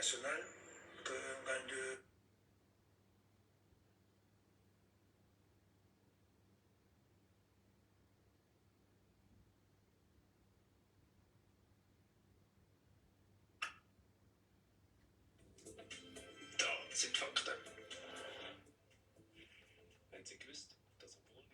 nationale, qu'on gagne de. Da sind Fakten. Wenn Sie gewusst, dass am Wohnung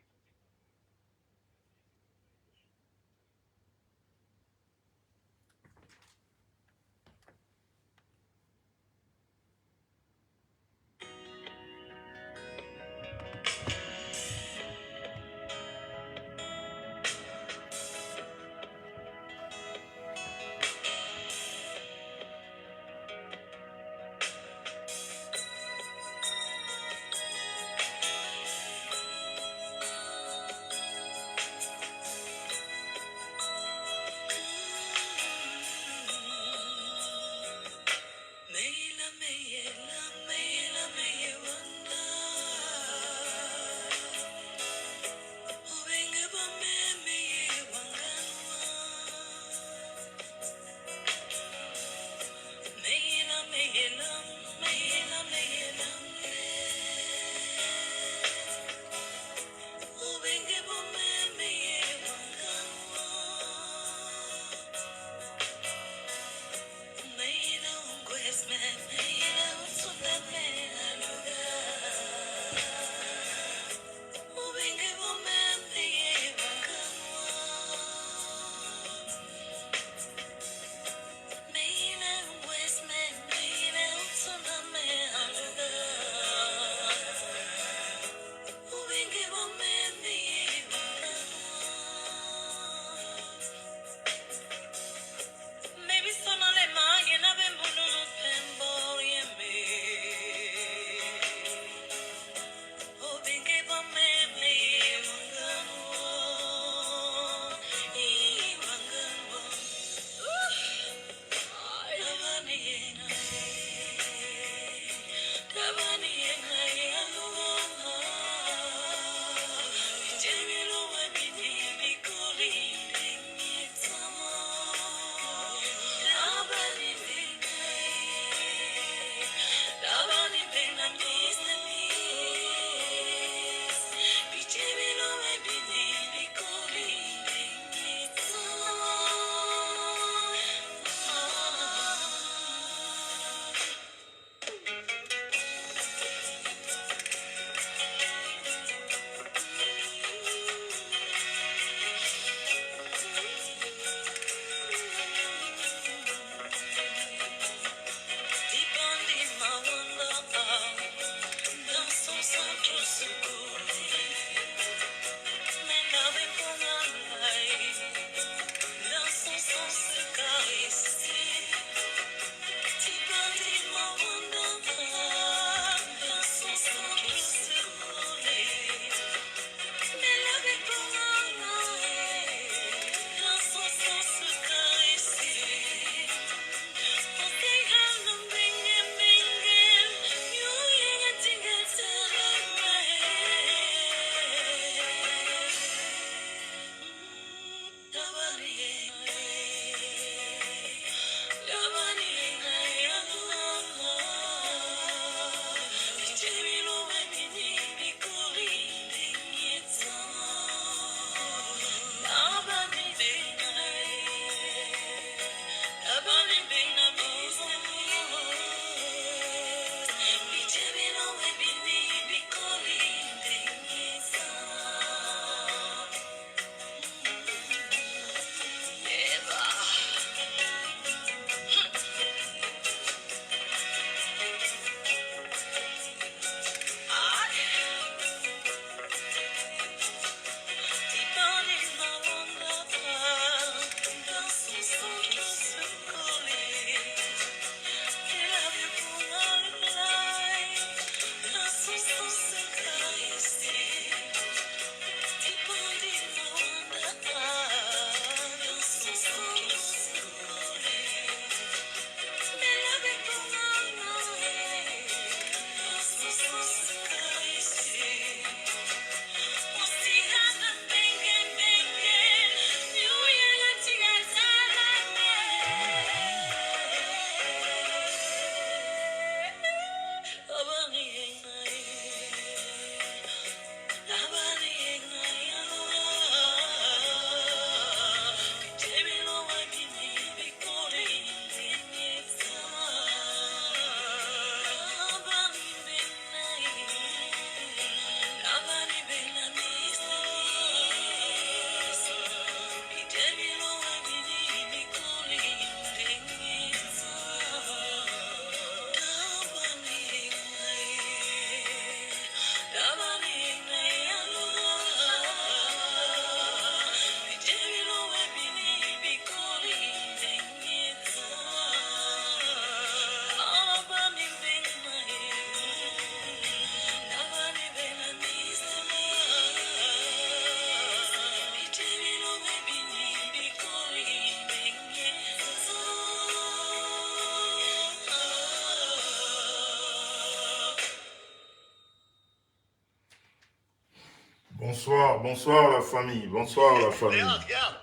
Bonsoir, bonsoir la famille, bonsoir la famille. Regarde.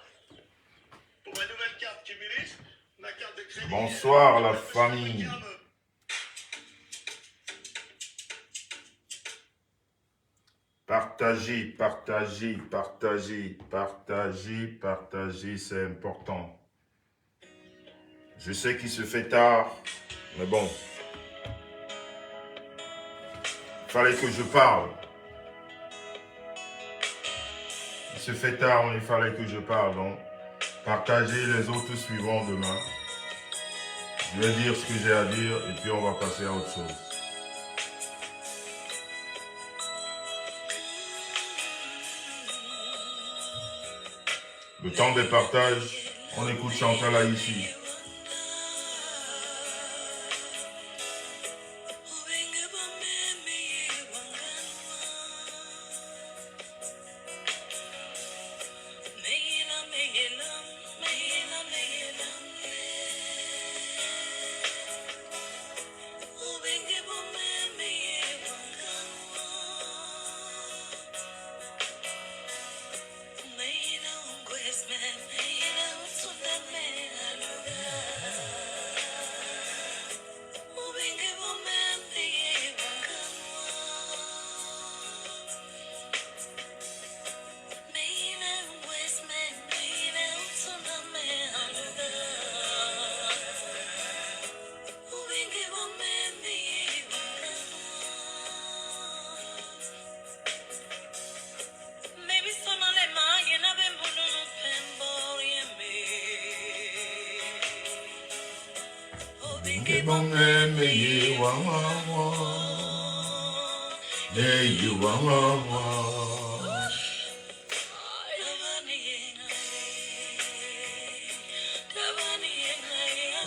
Pour ma nouvelle carte Cumulus, ma carte de crédit. Bonsoir la famille. Partagez, partagez, partagez, partagez, partagez, c'est important. Je sais qu'il se fait tard, mais bon. Il fallait que je parle. Il se fait tard, mais il fallait que je parle. Donc, partagez, les autres suivront demain. Je vais dire ce que j'ai à dire et puis on va passer à autre chose. Le temps des partages, on écoute Chantal ici.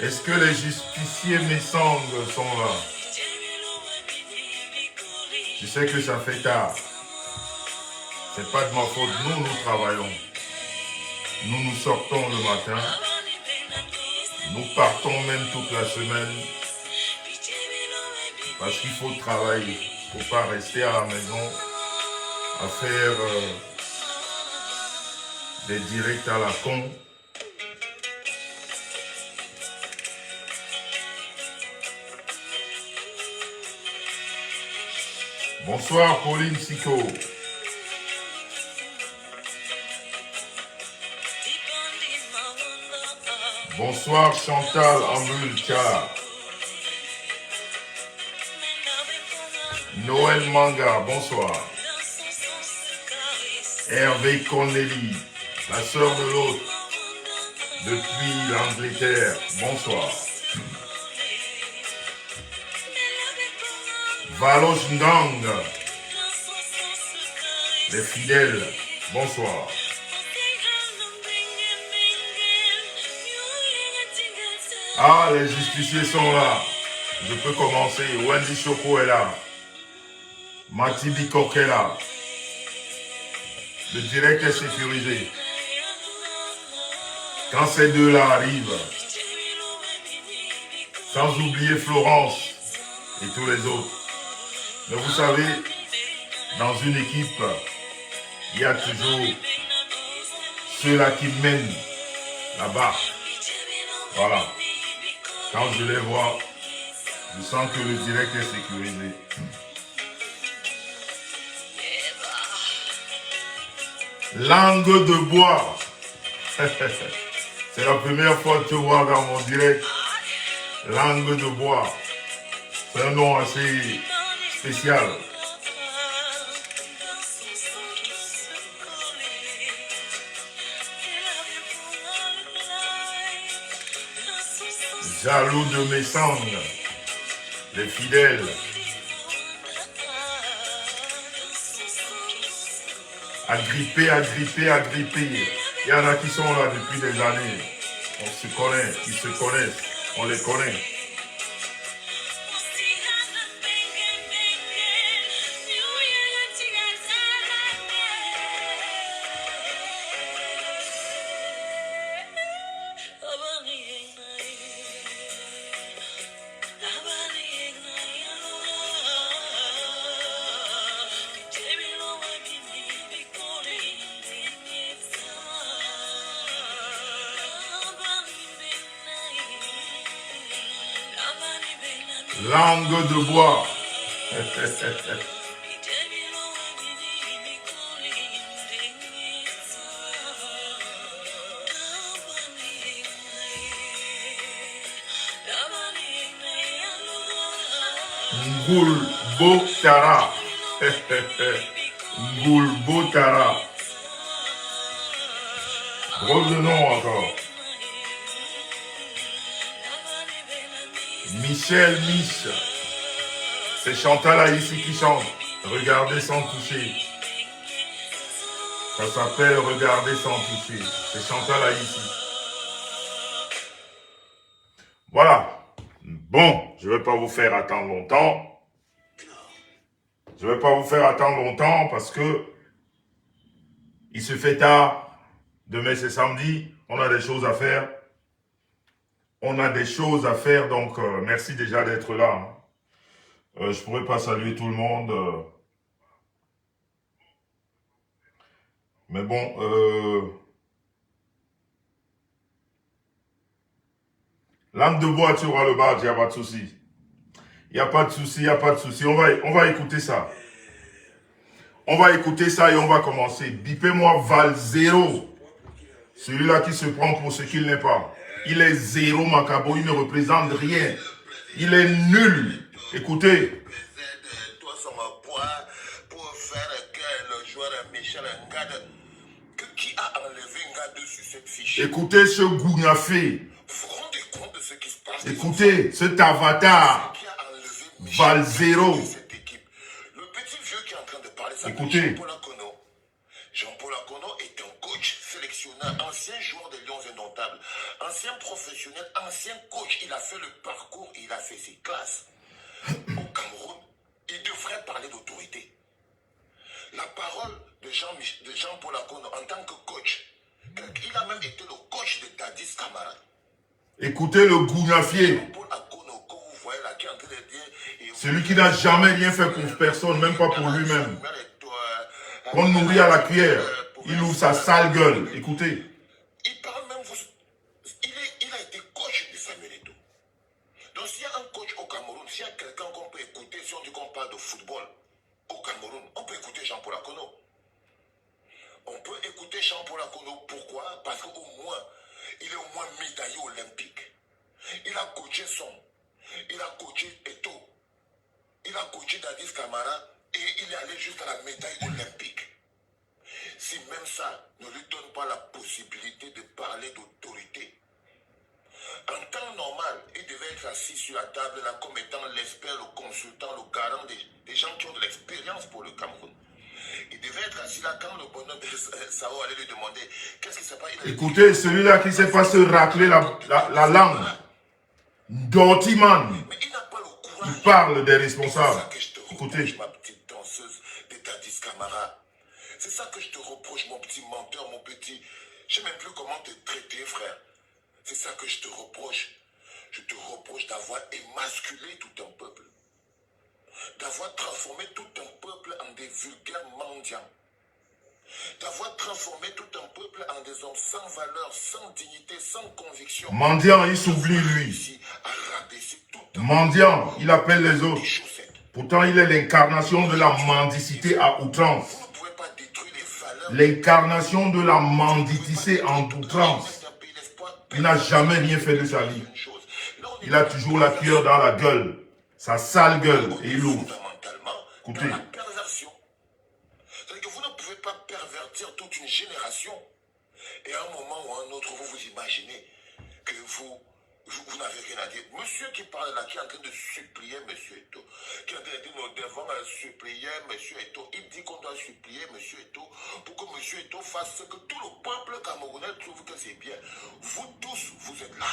Est-ce que les justiciers Messang sont là? Je sais que ça fait tard. C'est pas de ma faute. Nous travaillons. Nous sortons le matin. Nous partons même toute la semaine. Parce qu'il faut travailler. Il ne faut pas rester à la maison à faire des directs à la con. Bonsoir Pauline Sico. Bonsoir Chantal Ambulka. Noël Manga, bonsoir. Hervé Connelly, la sœur de l'autre, depuis l'Angleterre, bonsoir. Valoche Ndang, les fidèles, bonsoir. Ah, les justiciers sont là. Je peux commencer. Wendy Choco est là. Matibi Kok est là. Le direct est sécurisé. Quand ces deux-là arrivent, sans oublier Florence et tous les autres. Mais vous savez, dans une équipe, il y a toujours ceux-là qui mènent la barre. Voilà. Quand je les vois, je sens que le direct est sécurisé. Langue de bois. C'est la première fois que tu vois dans mon direct. Langue de bois. C'est un nom assez spécial. Jaloux de mes sangs, les fidèles. Agrippés, agrippés, agrippés. Il y en a qui sont là depuis des années. On se connaît, ils se connaissent, on les connaît. Langue de bois. Ngulbotara. Ngulbotara. Drôle de nom encore. Michel Mich. C'est Chantal Haïssi qui chante. Regardez sans toucher. Ça s'appelle Regardez sans toucher. C'est Chantal Haïssi. Voilà. Bon, je ne vais pas vous faire attendre longtemps. Je ne vais pas vous faire attendre longtemps parce que il se fait tard. Demain, c'est samedi. On a des choses à faire. On a des choses à faire. Donc, merci déjà d'être là. Je ne pourrais pas saluer tout le monde. Mais bon, l'âme de bois, tu auras le badge, il n'y a pas de souci. Il n'y a pas de souci, il n'y a pas de souci. On va écouter ça. On va écouter ça et on va commencer. Bipez-moi Val 0. Celui-là qui se prend pour ce qu'il n'est pas. Il est zéro, Macabo, il ne représente rien. Il est nul. Écoutez. Pour faire que le joueur Michel Ngade, qui a enlevé Ngade sur cette fiche. Écoutez ce gounafé. Vous vous rendez compte de ce qui se passe? Écoutez cet avatar. Val 0. Le petit vieux qui est en train de parler, ça écoutez. Jean-Paul Akono. Jean-Paul Akono est un coach sélectionneur, ancien joueur des Lions Indomptables, ancien professionnel, ancien coach. Il a fait le parcours, il a fait ses classes. Au Cameroun, il devrait parler d'autorité. La parole de Jean-Paul Akono en tant que coach, il a même été le coach de Dadis Camara. Écoutez le gounafier. Jean-Paul Akono, que vous voyez là, qui est en train de dire... Celui qui n'a jamais rien fait pour personne, même pas pour lui-même. Qu'on nourrit à la cuillère. Il ouvre sa sale gueule. Écoutez. Il parle même... Il a été coach de Samuel Eto'o. Donc s'il y a un coach au Cameroun, s'il y a quelqu'un qu'on peut écouter, si on dit qu'on parle de football au Cameroun, on peut écouter Jean-Paul Akono. On peut écouter Jean-Paul Akono. Pourquoi? Parce qu'au moins, il est au moins médaillé olympique. Il a coaché Son. Il a coaché Eto'o. Il a coaché Dadis Camara et il est allé jusqu'à la médaille olympique. Si même ça ne lui donne pas la possibilité de parler d'autorité, en temps normal, il devait être assis sur la table là comme étant l'expert, le consultant, le garant des gens qui ont de l'expérience pour le Cameroun. Il devait être assis là quand le bonhomme de Sao allait lui demander qu'est-ce qui se passe. Écoutez, celui-là qui ne sait pas se racler la langue. Dortiman. Mais il n'a pas le courage. Il parle des responsables. C'est ça que je te reproche, Écoutez. ma petite danseuse de Dadis Camara. C'est ça que je te reproche, mon petit menteur, mon petit... Je ne sais même plus comment te traiter, frère. C'est ça que je te reproche. Je te reproche d'avoir émasculé tout un peuple. D'avoir transformé tout un peuple en des vulgaires mendiants. D'avoir transformé tout un peuple en des hommes sans valeur, sans dignité, sans conviction. Mendiant, il s'oublie lui. Mendiant, il appelle les autres. Pourtant, il est l'incarnation de la mendicité à outrance. Vous ne pouvez pas détruire les valeurs. L'incarnation de la mendicité en outrance. Il n'a jamais rien fait de sa vie. Il a toujours la cuillère dans la gueule. Sa sale gueule. Et il ouvre. Écoutez. La perversion. C'est-à-dire que vous ne pouvez pas pervertir toute une génération. Et à un moment ou à un autre, vous vous imaginez que vous n'avez rien à dire. Monsieur qui parle là, qui est en train de supplier Monsieur Eto'o, qui est en train de dire nous devons supplier Monsieur Eto'o. Il dit qu'on doit supplier Monsieur Eto'o pour que Monsieur Eto'o fasse ce que tout le peuple camerounais trouve que c'est bien. Vous tous, vous êtes là.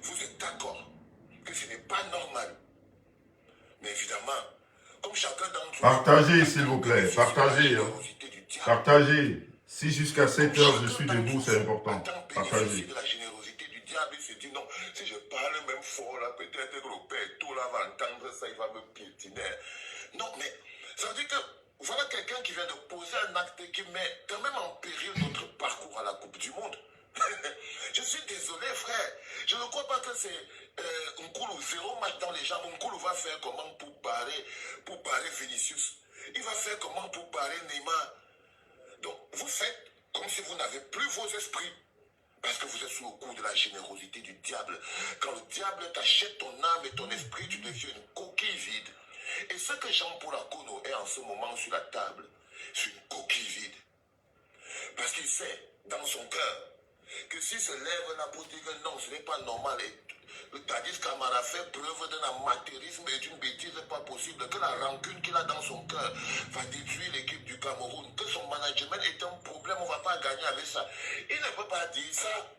Vous êtes d'accord que ce n'est pas normal. Mais évidemment, comme chacun d'entre vous... Partagez, s'il vous plaît. Partagez. Hein. Partagez. Si jusqu'à 7 heures je suis debout, c'est important. Partagez. De la générosité du diable, il se dit non, si je parle même fort là, peut-être que le père tout là va entendre ça, il va me piétiner. Non, mais ça veut dire que voilà quelqu'un qui vient de poser un acte qui met quand même en péril notre parcours à la Coupe du Monde. Je suis désolé, frère. Je ne crois pas que c'est Nkulu, 0 match dans les jambes. Nkulu va faire comment pour barrer Vinicius? Il va faire comment pour barrer Neymar? Donc, vous faites comme si vous n'avez plus vos esprits. Parce que vous êtes sous le coup de la générosité du diable. Quand le diable t'achète ton âme et ton esprit, tu deviens une coquille vide. Et ce que Jean-Paul Akono est en ce moment sur la table, c'est une coquille vide. Parce qu'il sait, dans son cœur, que s'il se lève là pour dire que non, ce n'est pas normal, et Dadis Camara fait preuve d'un amateurisme et d'une bêtise pas possible, que la rancune qu'il a dans son cœur va détruire l'équipe du Cameroun, que son management est un problème, on ne va pas gagner avec ça. Il ne peut pas dire ça.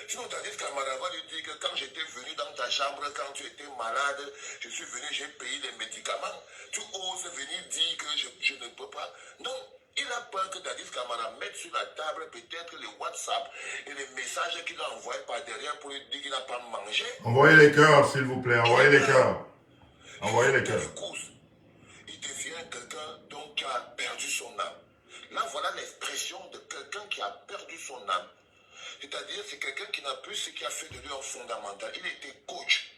Sinon, Dadis Camara va lui dire que quand j'étais venu dans ta chambre, quand tu étais malade, je suis venu, j'ai payé les médicaments. Tu oses venir dire que je ne peux pas. Non. Il a peur que Dadis Camara mette sur la table peut-être les WhatsApp et les messages qu'il a envoyés par derrière pour lui dire qu'il n'a pas mangé. Envoyez les cœurs, s'il vous plaît. Envoyez les cœurs. Envoyez les cœurs. Il devient quelqu'un donc qui a perdu son âme. Là, voilà l'expression de quelqu'un qui a perdu son âme. C'est-à-dire, c'est quelqu'un qui n'a plus ce qui a fait de lui un fondamental. Il était coach.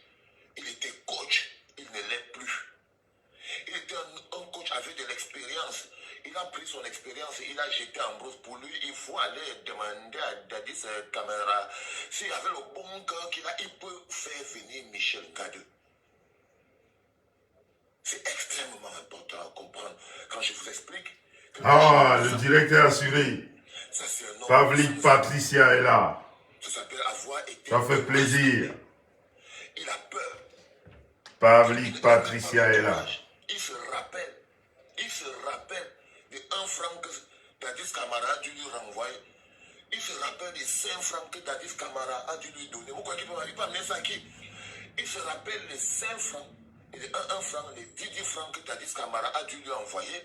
Il ne l'est plus. Il était un coach avec de l'expérience. Il a pris son expérience et il a jeté en brousse. Pour lui, il faut aller demander à Dadis Camara s'il avait le bon cœur qu'il a, il peut faire venir Michel Gadeux. C'est extrêmement important à comprendre. Quand je vous explique... Ah, le directeur assuré. Pavlik Patricia est là. Ça s'appelle avoir été... Ça fait plaisir. Il a peur. Pavlik Patricia est là. Il se rappelle de 1 franc que Dadis Camara a dû lui renvoyer. Il se rappelle des 5 francs que Dadis Camara a dû lui donner. Pourquoi il ne peut pas mettre ça qui? Il se rappelle les 5 francs, et les 1 franc, les 10 francs que Dadis Camara a dû lui envoyer.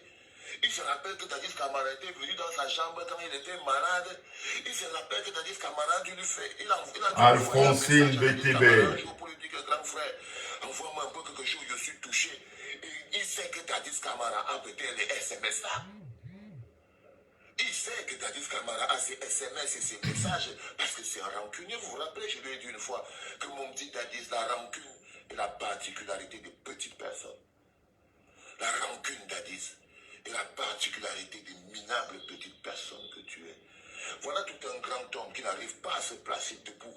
Il se rappelle que Dadis Camara était venu dans sa chambre quand il était malade. Il se rappelle que Dadis Camara a dû lui faire... Il a Alphonsine BTB. Pour lui dire que grand frère, envoie-moi un peu quelque chose, je suis touché. Et il sait que Dadis Camara a peut-être les SMS là. Il sait que Dadis Camara a ses SMS et ses messages parce que c'est un rancunier. Vous vous rappelez, je lui ai dit une fois que mon petit Dadis, la rancune est la particularité des petites personnes. La rancune, Dadis, est la particularité des minables petites personnes que tu es. Voilà tout un grand homme qui n'arrive pas à se placer debout,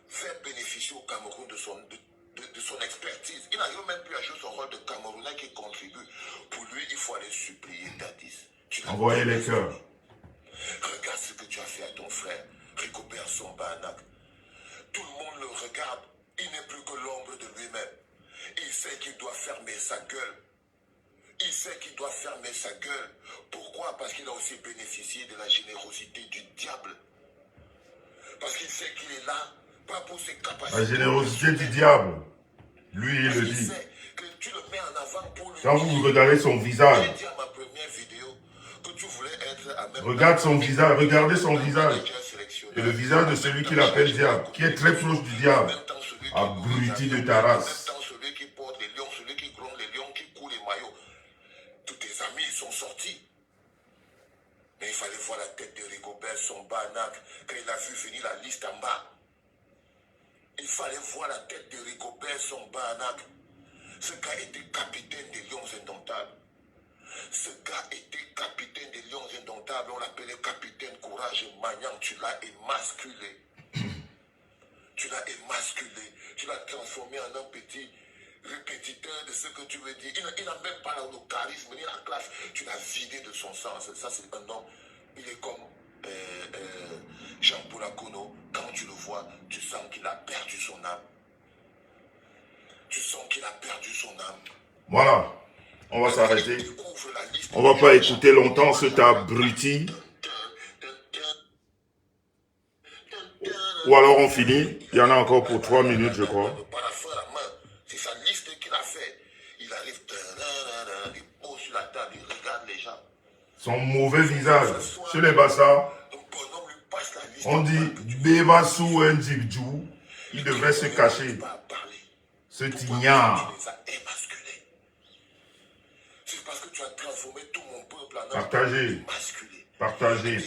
faire bénéficier au Cameroun de son expertise. Il n'arrive même plus à jouer son rôle de Camerounais qui contribue. Pour lui, il faut aller supplier Dadis. Envoyez les cœurs. Regarde ce que tu as fait à ton frère, Rigobert Song-Banak. Tout le monde le regarde. Il n'est plus que l'ombre de lui-même. Il sait qu'il doit fermer sa gueule. Il sait qu'il doit fermer sa gueule. Pourquoi? Parce qu'il a aussi bénéficié de la générosité du diable. Parce qu'il sait qu'il est là, pas pour ses capacités. La générosité du diable. Lui, il le dit. Que tu le mets en avant pour lui. Quand vous regardez son visage, J'ai dit à ma première vidéo que tu voulais être à même... regarde son visage, regardez son visage. Et le visage de celui qui l'appelle diable, qui est très proche du diable. Abruti de ta race. Celui qui porte les lions, celui qui gronde les lions, qui court les maillots. Tous tes amis, ils sont sortis. Mais il fallait voir la tête de Rigobert Song-Banak quand il a vu venir la liste en bas. Il fallait voir la tête de Rigobert Song-Banak. Ce gars était capitaine des Lions Indomptables. Ce gars était capitaine des Lions Indomptables. On l'appelait capitaine Courage et Magnan. Tu l'as émasculé. Tu l'as émasculé. Tu l'as transformé en un petit répétiteur de ce que tu veux dire. Il n'a même pas le charisme ni la classe. Tu l'as vidé de son sens. Ça, c'est un homme. Il est comme Jean-Paul Akono. Quand tu le vois, tu sens qu'il a perdu son âme. Tu sens qu'il a perdu son âme. Voilà. On va s'arrêter. On va pas écouter longtemps cet abruti. Ou alors on finit. Il y en a encore pour 3 minutes, je crois. C'est sa liste qu'il a fait. Il arrive, il pose sur la table, il regarde les gens. Son mauvais visage. Chez les Bassa, on dit Bebassou Ndjibdjou. Il devrait se cacher. Ce tignard. C'est parce que tu as transformé tout mon peuple en Partagez. Partagez.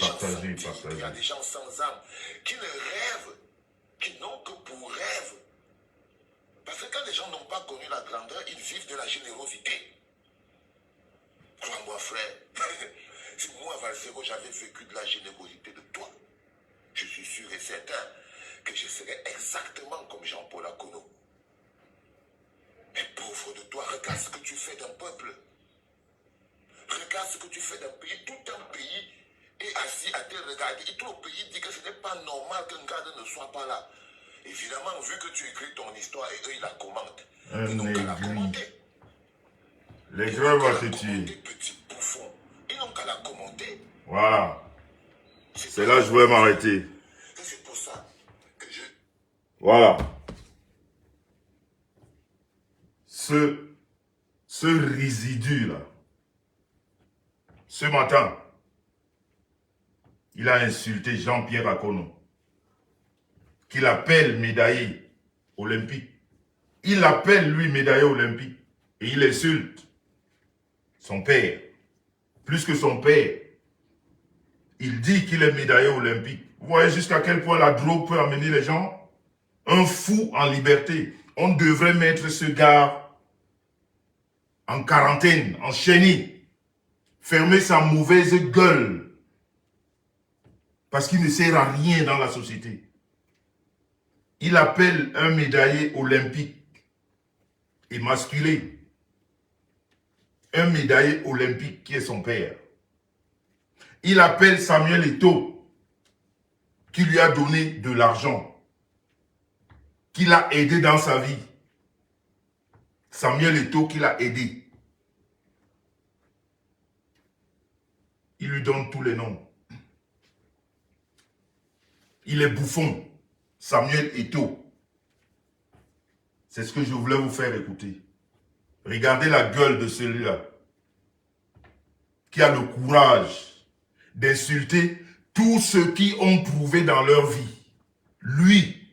Il y a des gens sans âme qui ne rêvent, qui n'ont que pour rêve Parce que quand les gens n'ont pas connu la grandeur, ils vivent de la générosité. Crois-moi, frère, si moi, Valsero, j'avais vécu de la générosité de toi, je suis sûr et certain que je serais exactement comme Jean-Paul Akono. Mais pauvre de toi, regarde ce que tu fais d'un peuple. Regarde ce que tu fais d'un pays. Tout un pays est assis à te regarder. Et tout le pays dit que ce n'est pas normal qu'un garde ne soit pas là. Évidemment, vu que tu écris ton histoire et eux, ils la commentent. Ils n'ont qu'à la commenter. Les grèves vont te tuer. Petit bouffon. Ils n'ont qu'à la commenter. Voilà. C'est là que je vais m'arrêter. C'est pour ça que je... Voilà. Ce résidu-là, ce matin, il a insulté Jean-Pierre Akono, qu'il appelle médaillé olympique. Il l'appelle, lui, médaillé olympique. Et il insulte son père. Plus que son père. Il dit qu'il est médaillé olympique. Vous voyez jusqu'à quel point la drogue peut amener les gens? Un fou en liberté. On devrait mettre ce gars en quarantaine, enchaîné. Fermer sa mauvaise gueule. Parce qu'il ne sert à rien dans la société. Il appelle un médaillé olympique émasculé. Un médaillé olympique qui est son père. Il appelle Samuel Eto'o, qui lui a donné de l'argent, qui l'a aidé dans sa vie. Samuel Eto'o qui l'a aidé. Il lui donne tous les noms. Il est bouffon. Samuel Eto'o. C'est ce que je voulais vous faire écouter. Regardez la gueule de celui-là, qui a le courage d'insulter tous ceux qui ont prouvé dans leur vie. Lui,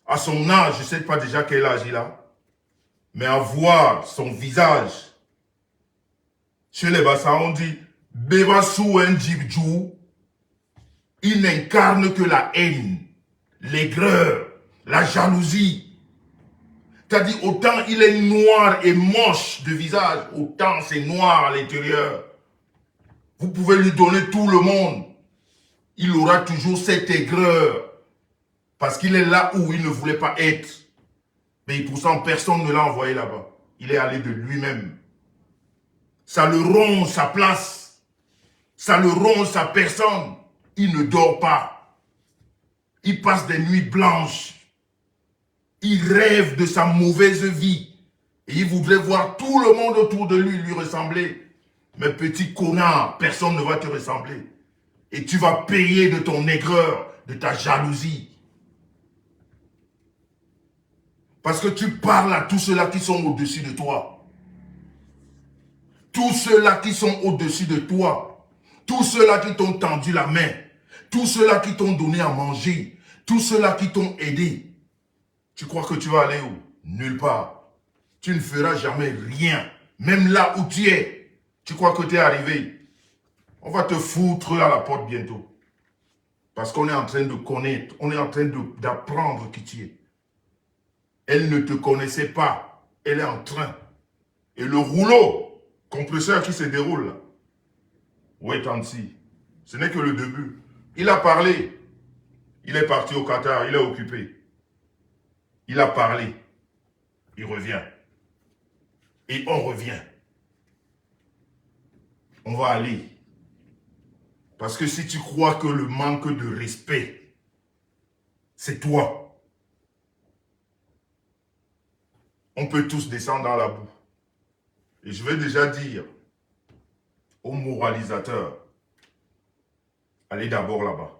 à son âge, je ne sais pas déjà quel âge il a, mais à voir son visage, chez les Bassa, on dit, Bebassou Ndjibdjou, il n'incarne que la haine, l'aigreur, la jalousie. C'est-à-dire, autant il est noir et moche de visage, autant c'est noir à l'intérieur. Vous pouvez lui donner tout le monde. Il aura toujours cette aigreur. Parce qu'il est là où il ne voulait pas être. Mais pourtant, personne ne l'a envoyé là-bas. Il est allé de lui-même. Ça le ronge sa place. Ça le ronge sa personne. Il ne dort pas. Il passe des nuits blanches. Il rêve de sa mauvaise vie. Et il voudrait voir tout le monde autour de lui ressembler. Mais petit connard, personne ne va te ressembler. Et tu vas payer de ton aigreur, de ta jalousie. Parce que tu parles à tous ceux-là qui sont au-dessus de toi. Tous ceux-là qui sont au-dessus de toi. Tous ceux-là qui t'ont tendu la main. Tous ceux-là qui t'ont donné à manger. Tous ceux-là qui t'ont aidé. Tu crois que tu vas aller où? Nulle part. Tu ne feras jamais rien. Même là où tu es. Tu crois que tu es arrivé. On va te foutre à la porte bientôt. Parce qu'on est en train de connaître. On est en train d'apprendre qui tu es. Elle ne te connaissait pas. Elle est en train. Et le rouleau compresseur qui se déroule là. Wait and see. Ce n'est que le début. Il a parlé. Il est parti au Qatar. Il est occupé. Il a parlé. Il revient. Et on revient. On va aller. Parce que si tu crois que le manque de respect, c'est toi, on peut tous descendre dans la boue. Et je vais déjà dire aux moralisateurs, allez d'abord là-bas.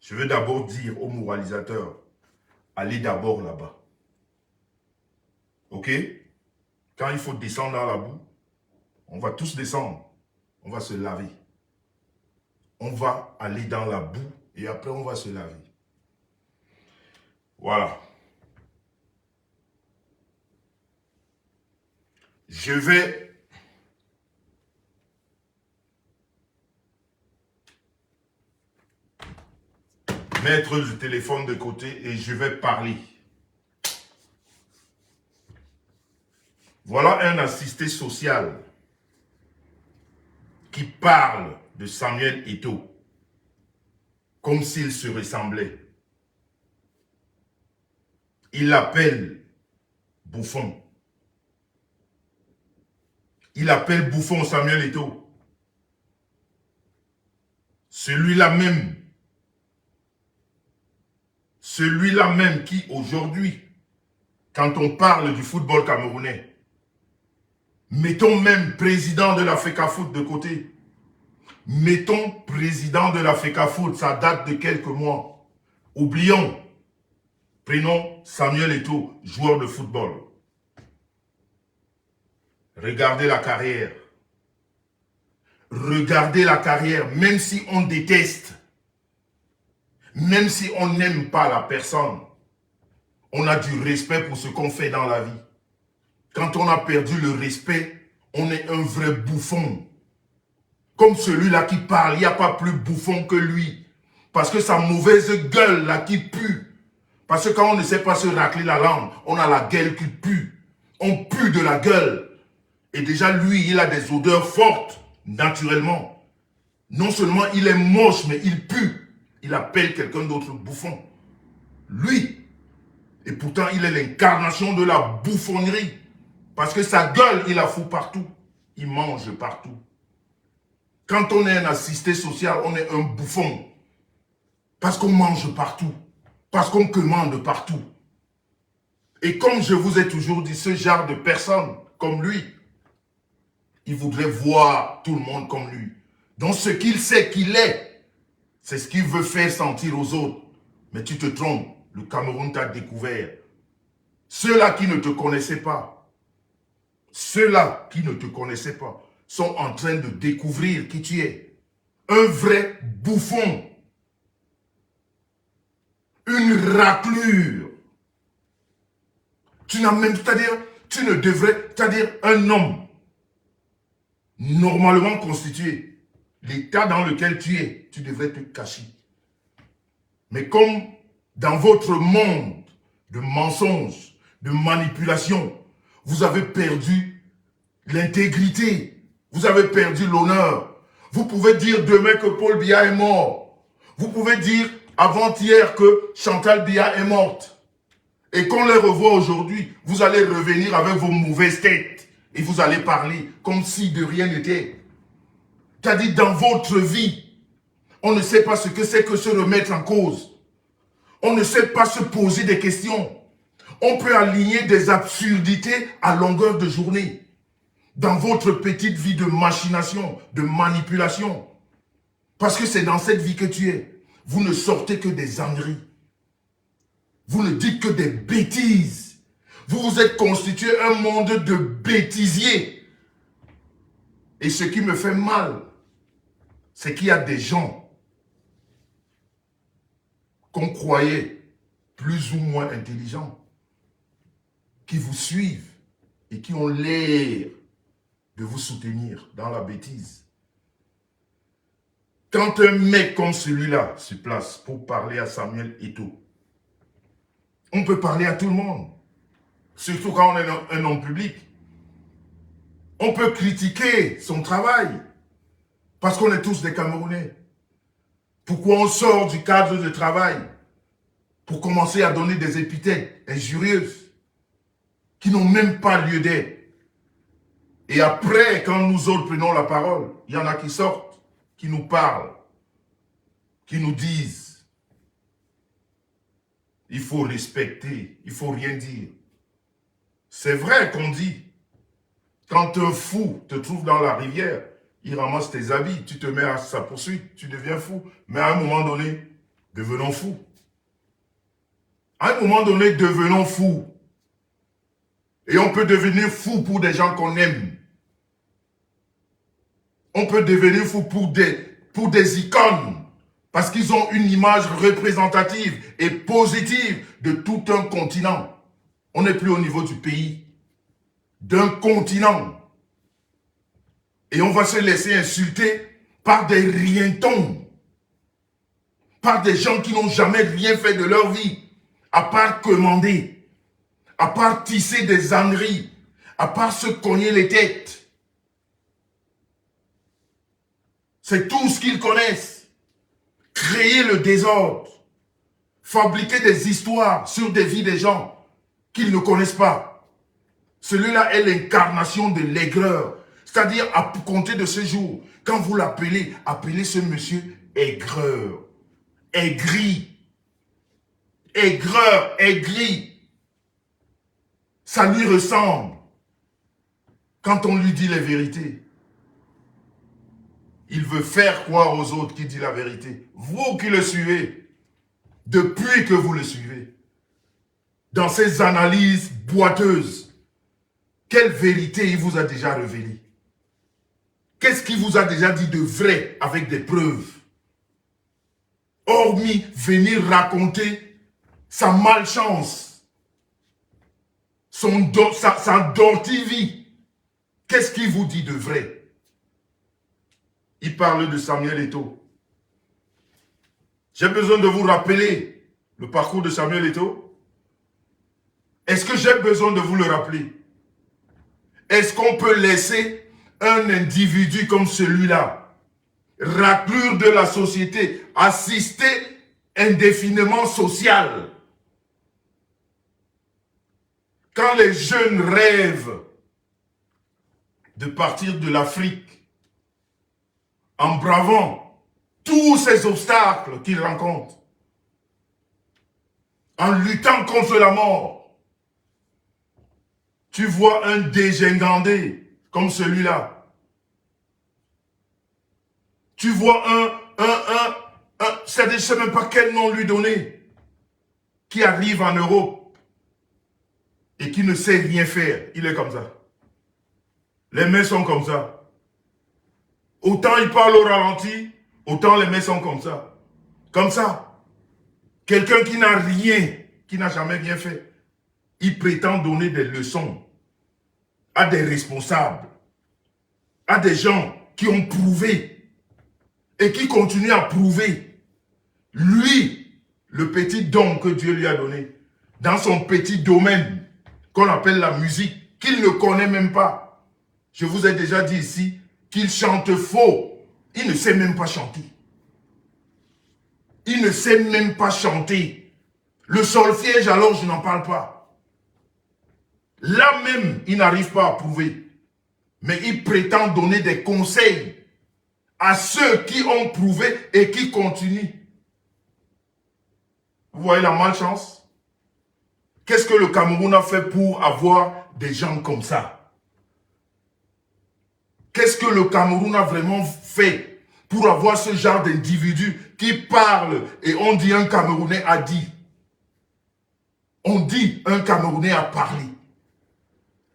Je vais d'abord dire aux moralisateurs, allez d'abord là-bas. Ok? Quand il faut descendre dans la boue, on va tous descendre. On va se laver. On va aller dans la boue et après on va se laver. Voilà. Je vais mettre le téléphone de côté et je vais parler. Voilà un assisté social qui parle de Samuel Eto'o comme s'il se ressemblait. Il l'appelle bouffon. Il appelle bouffon Samuel Eto'o. Celui-là même qui aujourd'hui, quand on parle du football camerounais, mettons même président de la FECAFOOT de côté, mettons président de la FECAFOOT, ça date de quelques mois. Oublions, prenons Samuel Eto'o, joueur de football. Regardez la carrière. Regardez la carrière, même si on déteste, même si on n'aime pas la personne, on a du respect pour ce qu'on fait dans la vie. Quand on a perdu le respect, on est un vrai bouffon. Comme celui-là qui parle, il n'y a pas plus bouffon que lui. Parce que sa mauvaise gueule, là, qui pue. Parce que quand on ne sait pas se racler la langue, on a la gueule qui pue. On pue de la gueule. Et déjà, lui, il a des odeurs fortes, naturellement. Non seulement il est moche, mais il pue. Il appelle quelqu'un d'autre bouffon. Lui. Et pourtant, il est l'incarnation de la bouffonnerie. Parce que sa gueule, il la fout partout. Il mange partout. Quand on est un assisté social, on est un bouffon. Parce qu'on mange partout. Parce qu'on commande partout. Et comme je vous ai toujours dit, ce genre de personne, comme lui, il voudrait voir tout le monde comme lui. Donc ce qu'il sait qu'il est, c'est ce qu'il veut faire sentir aux autres. Mais tu te trompes, le Cameroun t'a découvert. Ceux-là qui ne te connaissaient pas, ceux-là qui ne te connaissaient pas, sont en train de découvrir qui tu es. Un vrai bouffon. Une raclure. Tu n'as même, c'est-à-dire, tu ne devrais, c'est-à-dire un homme normalement constitué, l'état dans lequel tu es, tu devrais te cacher. Mais comme dans votre monde de mensonges, de manipulation, vous avez perdu l'intégrité, vous avez perdu l'honneur. Vous pouvez dire demain que Paul Biya est mort. Vous pouvez dire avant-hier que Chantal Biya est morte. Et qu'on les revoit aujourd'hui, vous allez revenir avec vos mauvaises têtes. Et vous allez parler comme si de rien n'était. C'est-à-dire dans votre vie, on ne sait pas ce que c'est que se remettre en cause. On ne sait pas se poser des questions. On peut aligner des absurdités à longueur de journée. Dans votre petite vie de machination, de manipulation. Parce que c'est dans cette vie que tu es. Vous ne sortez que des âneries. Vous ne dites que des bêtises. Vous vous êtes constitué un monde de bêtisiers. Et ce qui me fait mal, c'est qu'il y a des gens qu'on croyait plus ou moins intelligents, qui vous suivent et qui ont l'air de vous soutenir dans la bêtise. Quand un mec comme celui-là se place pour parler à Samuel Eto'o, on peut parler à tout le monde. Surtout quand on est un homme public. On peut critiquer son travail. Parce qu'on est tous des Camerounais. Pourquoi on sort du cadre de travail pour commencer à donner des épithètes injurieuses qui n'ont même pas lieu d'être. Et après, quand nous autres prenons la parole, il y en a qui sortent, qui nous parlent, qui nous disent il faut respecter, il faut rien dire. C'est vrai qu'on dit, quand un fou te trouve dans la rivière, il ramasse tes habits, tu te mets à sa poursuite, tu deviens fou. Mais à un moment donné, devenons fous. À un moment donné, devenons fous. Et on peut devenir fou pour des gens qu'on aime. On peut devenir fou pour des icônes. Parce qu'ils ont une image représentative et positive de tout un continent. On n'est plus au niveau du pays, d'un continent. Et on va se laisser insulter par des rientons, par des gens qui n'ont jamais rien fait de leur vie, à part commander, à part tisser des âneries, à part se cogner les têtes. C'est tout ce qu'ils connaissent. Créer le désordre. Fabriquer des histoires sur des vies des gens qu'ils ne connaissent pas. Celui-là est l'incarnation de l'aigreur. C'est-à-dire, à compter de ce jour, quand vous l'appelez, appelez ce monsieur aigreur. Aigri. Aigreur, aigri. Ça lui ressemble. Quand on lui dit les vérités, il veut faire croire aux autres qu'il dit la vérité. Vous qui le suivez, depuis que vous le suivez, dans ces analyses boiteuses, quelle vérité il vous a déjà révélée? Qu'est-ce qu'il vous a déjà dit de vrai avec des preuves? Hormis venir raconter sa malchance, sa dortivie. Qu'est-ce qu'il vous dit de vrai? Il parle de Samuel Eto'o. J'ai besoin de vous rappeler le parcours de Samuel Eto'o. Est-ce que j'ai besoin de vous le rappeler? Est-ce qu'on peut laisser un individu comme celui-là, raclure de la société, assister indéfiniment social? Quand les jeunes rêvent de partir de l'Afrique en bravant tous ces obstacles qu'ils rencontrent, en luttant contre la mort, tu vois un dégingandé comme celui-là. Tu vois je ne sais même pas quel nom lui donner, qui arrive en Europe et qui ne sait rien faire. Il est comme ça. Les mains sont comme ça. Autant il parle au ralenti, autant les mains sont comme ça. Comme ça. Quelqu'un qui n'a rien, qui n'a jamais rien fait, il prétend donner des leçons à des responsables, à des gens qui ont prouvé et qui continuent à prouver. Lui, le petit don que Dieu lui a donné, dans son petit domaine qu'on appelle la musique, qu'il ne connaît même pas. Je vous ai déjà dit ici qu'il chante faux. Il ne sait même pas chanter. Il ne sait même pas chanter. Le solfège, alors, je n'en parle pas. Là même, il n'arrive pas à prouver. Mais il prétend donner des conseils à ceux qui ont prouvé et qui continuent. Vous voyez la malchance? Qu'est-ce que le Cameroun a fait pour avoir des gens comme ça? Qu'est-ce que le Cameroun a vraiment fait pour avoir ce genre d'individu qui parle et on dit un Camerounais a dit? On dit un Camerounais a parlé.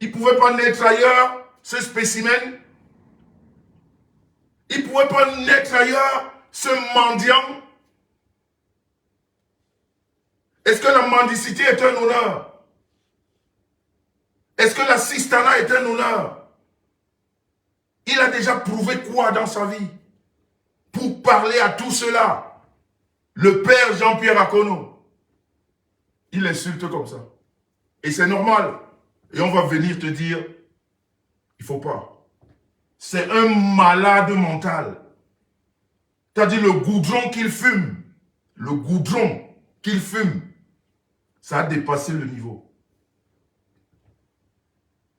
Il ne pouvait pas naître ailleurs, ce spécimen. Il ne pouvait pas naître ailleurs, ce mendiant. Est-ce que la mendicité est un honneur? Est-ce que l'assistanat est un honneur? Il a déjà prouvé quoi dans sa vie? Pour parler à tout cela. Le père Jean-Pierre Akono, il insulte comme ça. Et c'est normal. Et on va venir te dire, il ne faut pas. C'est un malade mental. C'est-à-dire le goudron qu'il fume. Le goudron qu'il fume. Ça a dépassé le niveau.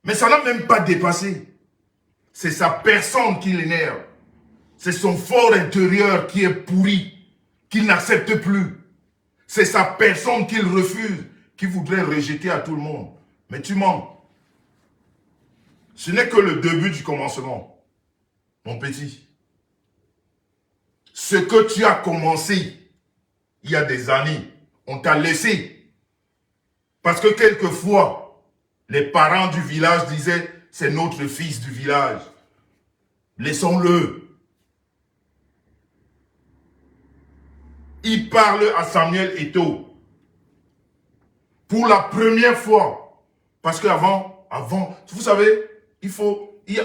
Mais ça n'a même pas dépassé. C'est sa personne qui l'énerve. C'est son fort intérieur qui est pourri, qu'il n'accepte plus. C'est sa personne qu'il refuse, qu'il voudrait rejeter à tout le monde. Mais tu mens. Ce n'est que le début du commencement, mon petit. Ce que tu as commencé il y a des années, on t'a laissé. Parce que quelquefois, les parents du village disaient, c'est notre fils du village. Laissons-le. Il parle à Samuel Eto'o. Pour la première fois. Parce qu'avant, vous savez,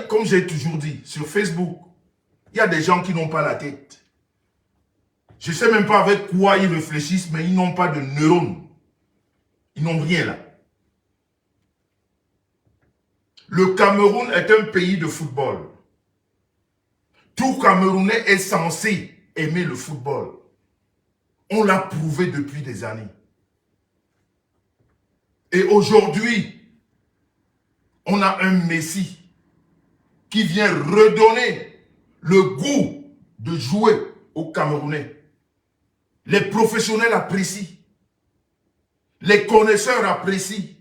comme j'ai toujours dit, sur Facebook, il y a des gens qui n'ont pas la tête. Je ne sais même pas avec quoi ils réfléchissent, mais ils n'ont pas de neurones. Ils n'ont rien là. Le Cameroun est un pays de football. Tout Camerounais est censé aimer le football. On l'a prouvé depuis des années. Et aujourd'hui, on a un Messi qui vient redonner le goût de jouer aux Camerounais. Les professionnels apprécient. Les connaisseurs apprécient.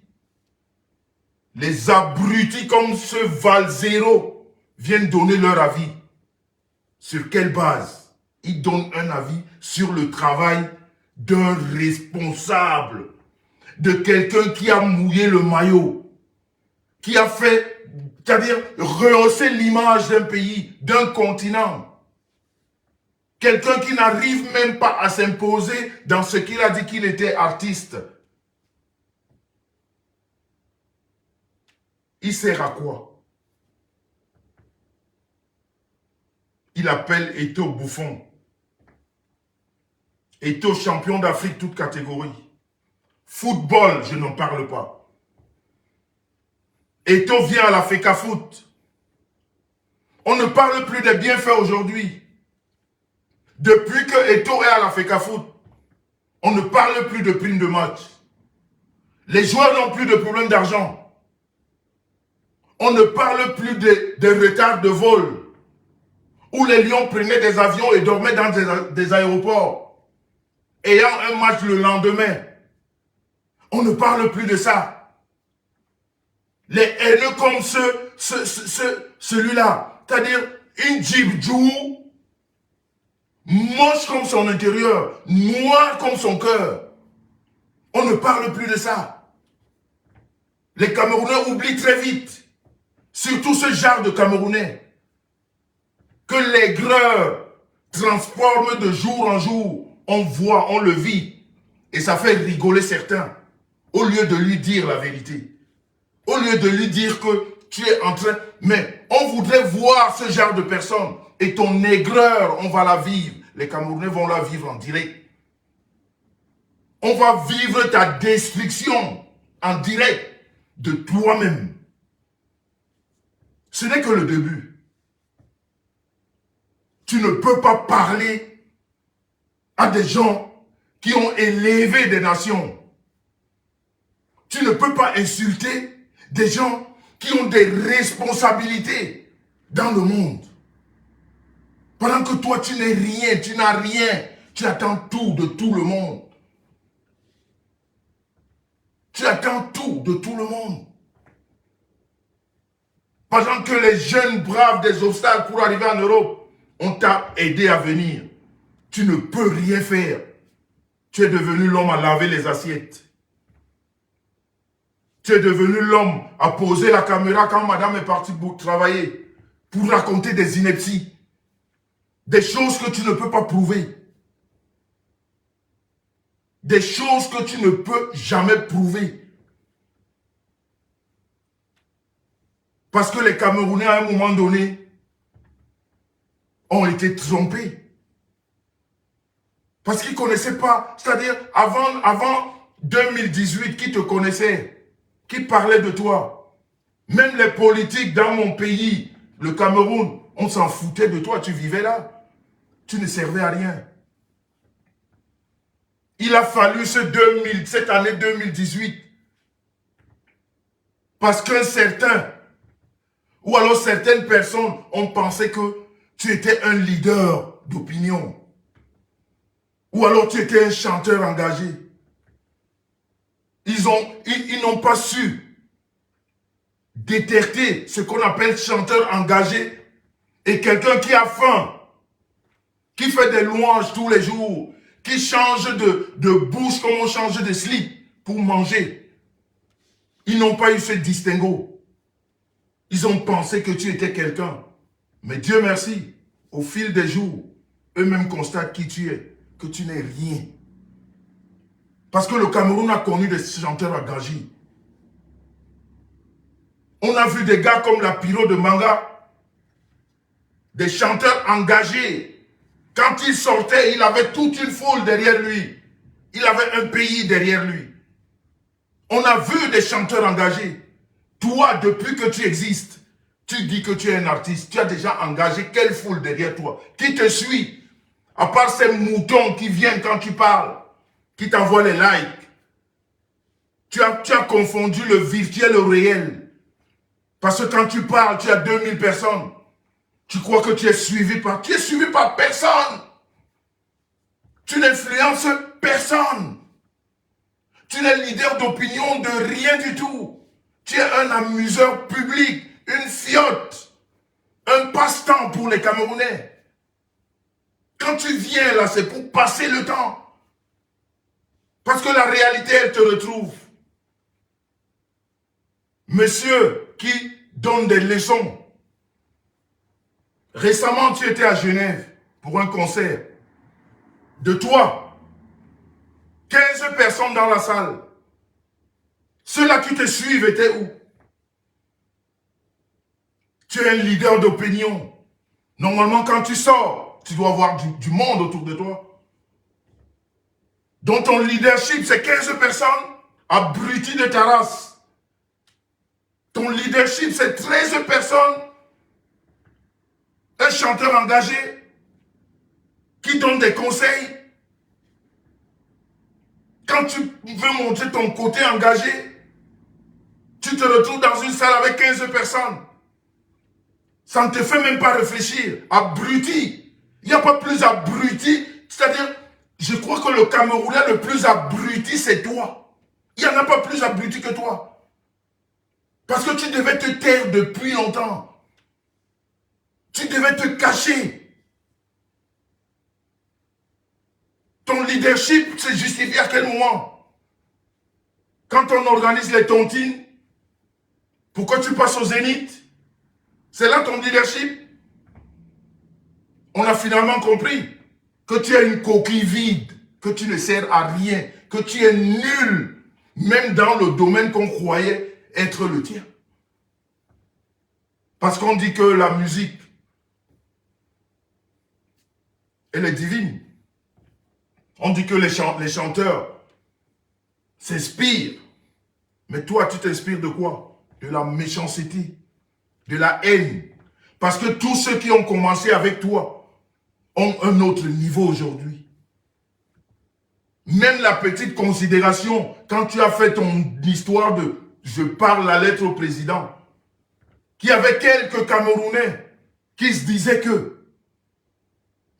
Les abrutis comme ce Valzero viennent donner leur avis. Sur quelle base? Ils donnent un avis sur le travail d'un responsable, de quelqu'un qui a mouillé le maillot, qui a fait, c'est-à-dire rehausser l'image d'un pays, d'un continent. Quelqu'un qui n'arrive même pas à s'imposer dans ce qu'il a dit qu'il était artiste. Il sert à quoi? Il appelle Eto'o bouffon. Eto'o champion d'Afrique toute catégorie. Football, je n'en parle pas. Eto'o vient à la FECAFOOT. On ne parle plus des bienfaits aujourd'hui. Depuis que Eto'o est à la FECAFOOT, on ne parle plus de primes de match. Les joueurs n'ont plus de problème d'argent. On ne parle plus de retard de vol, où les Lions prenaient des avions et dormaient dans des aéroports, ayant un match le lendemain. On ne parle plus de ça. Les haineux comme celui-là, c'est-à-dire une Djibdjou, moche comme son intérieur, noir comme son cœur. On ne parle plus de ça. Les Camerounais oublient très vite. Surtout ce genre de Camerounais que l'aigreur transforme de jour en jour. On voit, on le vit. Et ça fait rigoler certains. Au lieu de lui dire la vérité. Au lieu de lui dire que tu es en train... Mais on voudrait voir ce genre de personnes. Et ton aigreur, on va la vivre. Les Camerounais vont la vivre en direct. On va vivre ta destruction en direct de toi-même. Ce n'est que le début. Tu ne peux pas parler à des gens qui ont élevé des nations. Tu ne peux pas insulter des gens qui ont des responsabilités dans le monde. Pendant que toi, tu n'es rien, tu n'as rien. Tu attends tout de tout le monde. Tu attends tout de tout le monde. Pendant que les jeunes bravent des obstacles pour arriver en Europe, on t'a aidé à venir. Tu ne peux rien faire. Tu es devenu l'homme à laver les assiettes. Tu es devenu l'homme à poser la caméra quand madame est partie pour travailler, pour raconter des inepties. Des choses que tu ne peux pas prouver. Des choses que tu ne peux jamais prouver. Parce que les Camerounais, à un moment donné, ont été trompés. Parce qu'ils ne connaissaient pas. C'est-à-dire, avant 2018, qui te connaissait, qui parlait de toi. Même les politiques dans mon pays, le Cameroun, on s'en foutait de toi. Tu vivais là. Tu ne servais à rien. Il a fallu cette année 2018. Parce qu'un certain... Ou alors certaines personnes ont pensé que tu étais un leader d'opinion. Ou alors tu étais un chanteur engagé. Ils n'ont pas su détecter ce qu'on appelle chanteur engagé et quelqu'un qui a faim, qui fait des louanges tous les jours, qui change de bouche comme on change de slip pour manger. Ils n'ont pas eu ce distinguo. Ils ont pensé que tu étais quelqu'un. Mais Dieu merci, au fil des jours, eux-mêmes constatent qui tu es, que tu n'es rien. Parce que le Cameroun a connu des chanteurs engagés. On a vu des gars comme la Pyro de Manga, des chanteurs engagés. Quand il sortait, il avait toute une foule derrière lui. Il avait un pays derrière lui. On a vu des chanteurs engagés. Toi, depuis que tu existes, tu dis que tu es un artiste, tu as déjà engagé quelle foule derrière toi? Qui te suit? À part ces moutons qui viennent quand tu parles, qui t'envoient les likes. Tu as confondu le virtuel au réel. Parce que quand tu parles, tu as 2000 personnes. Tu crois que tu es suivi par... Tu es suivi par personne. Tu n'influences personne. Tu n'es leader d'opinion de rien du tout. Tu es un amuseur public, une fiotte, un passe-temps pour les Camerounais. Quand tu viens là, c'est pour passer le temps. Parce que la réalité, elle te retrouve. Monsieur qui donne des leçons. Récemment, tu étais à Genève pour un concert. De toi, 15 personnes dans la salle. Ceux-là qui te suivent étaient où? Tu es un leader d'opinion. Normalement, quand tu sors, tu dois avoir du monde autour de toi. Donc ton leadership, c'est 15 personnes abruties de ta race. Ton leadership, c'est 13 personnes. Un chanteur engagé qui donne des conseils. Quand tu veux montrer ton côté engagé, tu te retrouves dans une salle avec 15 personnes. Ça ne te fait même pas réfléchir. Abruti. Il n'y a pas plus abruti. C'est-à-dire, je crois que le Camerounais le plus abruti, c'est toi. Il n'y en a pas plus abruti que toi. Parce que tu devais te taire depuis longtemps. Tu devais te cacher. Ton leadership se justifie à quel moment? Quand on organise les tontines, pourquoi tu passes au Zénith? C'est là ton leadership? On a finalement compris que tu es une coquille vide, que tu ne sers à rien, que tu es nul, même dans le domaine qu'on croyait être le tien. Parce qu'on dit que la musique, elle est divine. On dit que les chanteurs s'inspirent. Mais toi, tu t'inspires de quoi? De la méchanceté, de la haine. Parce que tous ceux qui ont commencé avec toi ont un autre niveau aujourd'hui. Même la petite considération, quand tu as fait ton histoire de « je parle la lettre au président », qu'il y avait quelques Camerounais qui se disaient que.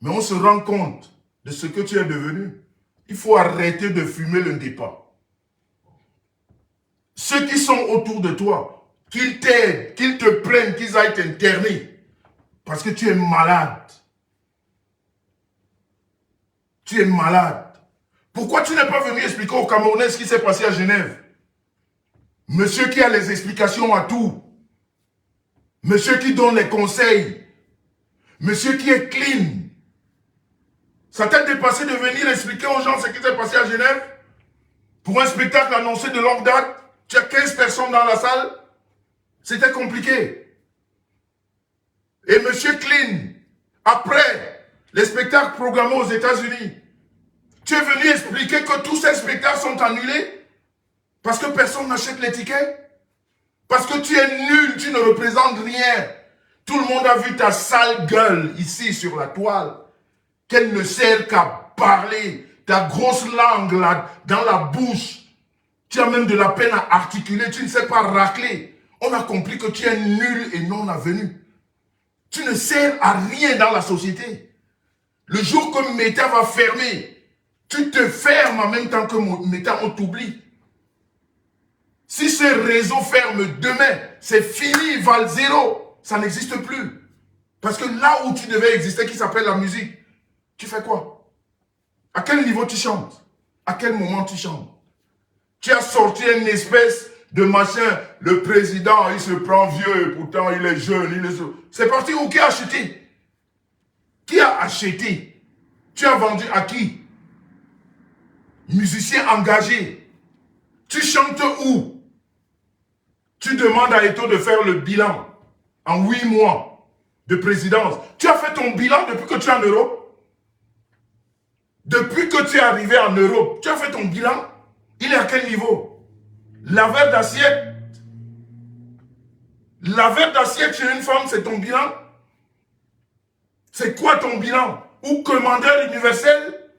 Mais on se rend compte de ce que tu es devenu. Il faut arrêter de fumer le départ. Ceux qui sont autour de toi, qu'ils t'aident, qu'ils te prennent, qu'ils aillent t'interner. Parce que tu es malade. Tu es malade. Pourquoi tu n'es pas venu expliquer aux Camerounais ce qui s'est passé à Genève? Monsieur qui a les explications à tout. Monsieur qui donne les conseils. Monsieur qui est clean. Ça t'a dépassé de venir expliquer aux gens ce qui s'est passé à Genève? Pour un spectacle annoncé de longue date, tu as 15 personnes dans la salle. C'était compliqué. Et monsieur Clean, après les spectacles programmés aux États-Unis, tu es venu expliquer que tous ces spectacles sont annulés parce que personne n'achète les tickets. Parce que tu es nul, tu ne représentes rien. Tout le monde a vu ta sale gueule ici sur la toile. Qu'elle ne sert qu'à parler. Ta grosse langue là, dans la bouche. Tu as même de la peine à articuler. Tu ne sais pas racler. On a compris que tu es nul et non avenu. Tu ne sers à rien dans la société. Le jour que Meta va fermer, tu te fermes en même temps que Meta, on t'oublie. Si ce réseau ferme demain, c'est fini, Val zéro. Ça n'existe plus. Parce que là où tu devais exister, qui s'appelle la musique, tu fais quoi? À quel niveau tu chantes? À quel moment tu chantes? Tu as sorti une espèce de machin. Le président, il se prend vieux, et pourtant il est jeune. C'est parti où? Qui a acheté? Qui a acheté? Tu as vendu à qui? Musicien engagé. Tu chantes où? Tu demandes à Eto'o de faire le bilan en 8 mois de présidence. Tu as fait ton bilan depuis que tu es en Europe? Depuis que tu es arrivé en Europe, tu as fait ton bilan? Il est à quel niveau? Laveur d'assiette? Laveur d'assiette chez une femme, c'est ton bilan? C'est quoi ton bilan? Ou commandeur universel?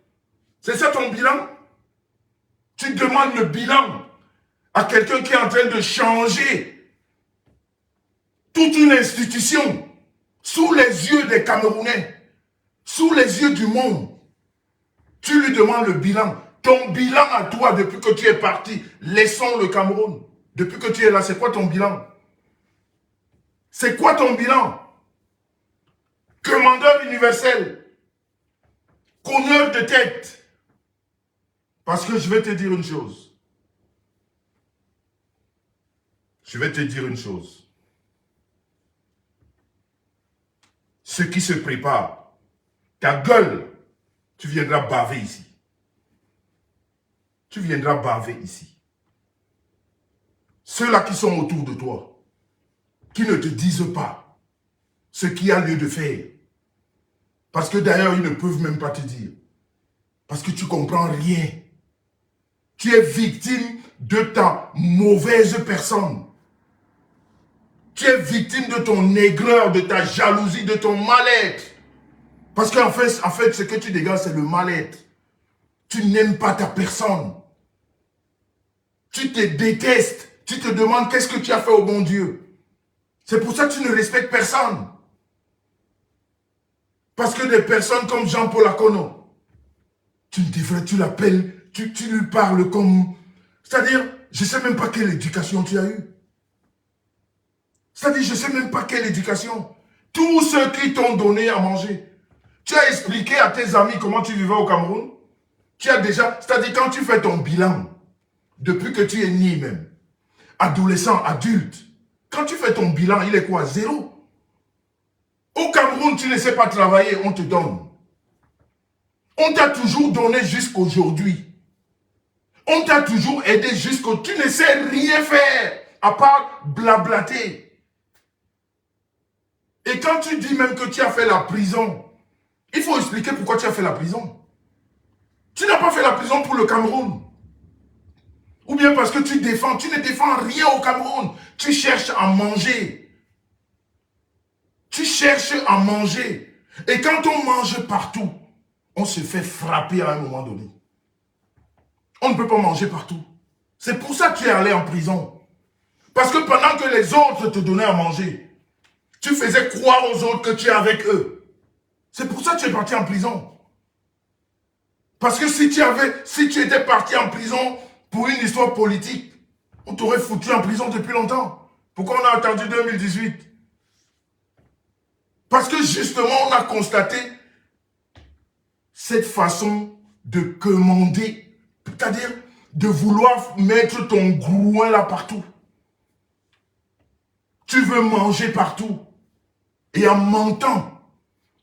C'est ça ton bilan? Tu demandes le bilan à quelqu'un qui est en train de changer toute une institution sous les yeux des Camerounais, sous les yeux du monde. Tu lui demandes le bilan. Ton bilan à toi depuis que tu es parti, laissons le Cameroun. Depuis que tu es là, c'est quoi ton bilan? C'est quoi ton bilan? Commandeur universel, cogneur de tête. Parce que je vais te dire une chose. Je vais te dire une chose. Ce qui se prépare, ta gueule, tu viendras baver ici. Tu viendras baver ici. Ceux-là qui sont autour de toi, qui ne te disent pas ce qu'il y a lieu de faire. Parce que d'ailleurs, ils ne peuvent même pas te dire. Parce que tu ne comprends rien. Tu es victime de ta mauvaise personne. Tu es victime de ton aigreur, de ta jalousie, de ton mal-être. Parce qu'en fait, ce que tu dégages, c'est le mal-être. Tu n'aimes pas ta personne. Tu te détestes. Tu te demandes qu'est-ce que tu as fait au bon Dieu. C'est pour ça que tu ne respectes personne. Parce que des personnes comme Jean-Paul Akono, tu l'appelles, tu lui parles comme... C'est-à-dire, je ne sais même pas quelle éducation tu as eue. C'est-à-dire, je ne sais même pas quelle éducation. Tous ceux qui t'ont donné à manger. Tu as expliqué à tes amis comment tu vivais au Cameroun. Tu as déjà... C'est-à-dire, quand tu fais ton bilan, depuis que tu es né même, adolescent, adulte, quand tu fais ton bilan, il est quoi? 0. Au Cameroun, tu ne sais pas travailler, on te donne. On t'a toujours donné jusqu'aujourd'hui. On t'a toujours aidé jusqu'au... Tu ne sais rien faire, à part blablater. Et quand tu dis même que tu as fait la prison, il faut expliquer pourquoi tu as fait la prison. Tu n'as pas fait la prison pour le Cameroun. Ou bien parce que tu ne défends rien au Cameroun. Tu cherches à manger. Tu cherches à manger. Et quand on mange partout, on se fait frapper à un moment donné. On ne peut pas manger partout. C'est pour ça que tu es allé en prison. Parce que pendant que les autres te donnaient à manger, tu faisais croire aux autres que tu es avec eux. C'est pour ça que tu es parti en prison. Parce que si tu étais parti en prison pour une histoire politique, on t'aurait foutu en prison depuis longtemps. Pourquoi on a attendu 2018? Parce que justement, on a constaté cette façon de commander, c'est-à-dire de vouloir mettre ton grouin là partout. Tu veux manger partout. Et en mentant,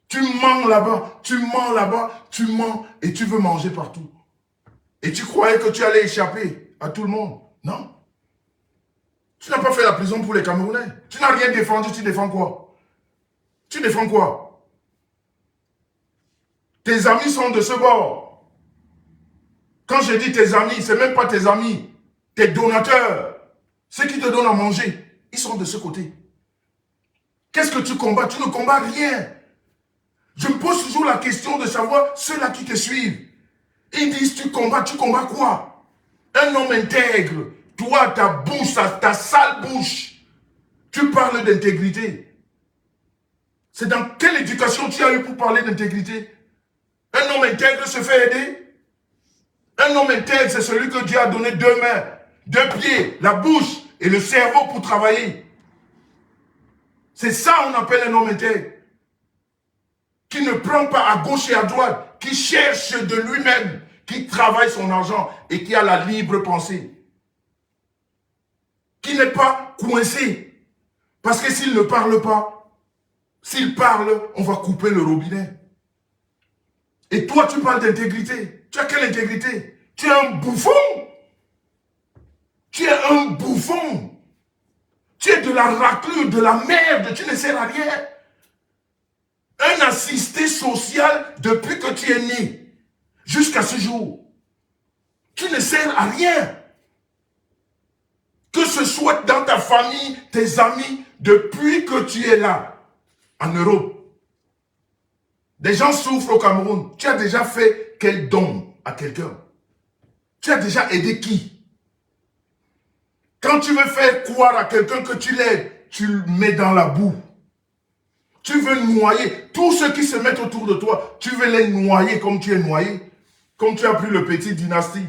tu mens là-bas, tu mens là-bas, tu mens et tu veux manger partout. Et tu croyais que tu allais échapper à tout le monde. Non. Tu n'as pas fait la prison pour les Camerounais. Tu n'as rien défendu, tu défends quoi? Tu défends quoi? Tes amis sont de ce bord. Quand je dis tes amis, ce n'est même pas tes amis. Tes donateurs, ceux qui te donnent à manger, ils sont de ce côté. Qu'est-ce que tu combats? Tu ne combats rien. Je me pose toujours la question de savoir ceux-là qui te suivent. Ils disent tu combats quoi? Un homme intègre, toi, ta bouche, ta sale bouche, tu parles d'intégrité. C'est dans quelle éducation tu as eu pour parler d'intégrité? Un homme intègre se fait aider. Un homme intègre, c'est celui que Dieu a donné 2 mains, 2 pieds, la bouche et le cerveau pour travailler. C'est ça qu'on appelle un homme intègre. Qui ne prend pas à gauche et à droite, qui cherche de lui-même, qui travaille son argent et qui a la libre pensée. Qui n'est pas coincé. Parce que s'il ne parle pas, s'il parle, on va couper le robinet. Et toi, tu parles d'intégrité. Tu as quelle intégrité? Tu es un bouffon. Tu es un bouffon. Tu es de la raclure, de la merde. Tu ne sers à rien. Un assisté social depuis que tu es né jusqu'à ce jour. Tu ne sers à rien. Que se souhaite dans ta famille, tes amis, depuis que tu es là, en Europe. Des gens souffrent au Cameroun. Tu as déjà fait quel don à quelqu'un? Tu as déjà aidé qui? Quand tu veux faire croire à quelqu'un que tu l'aides, tu le mets dans la boue. Tu veux noyer. Tous ceux qui se mettent autour de toi, tu veux les noyer comme tu es noyé. Comme tu as pris le petit Dynastie,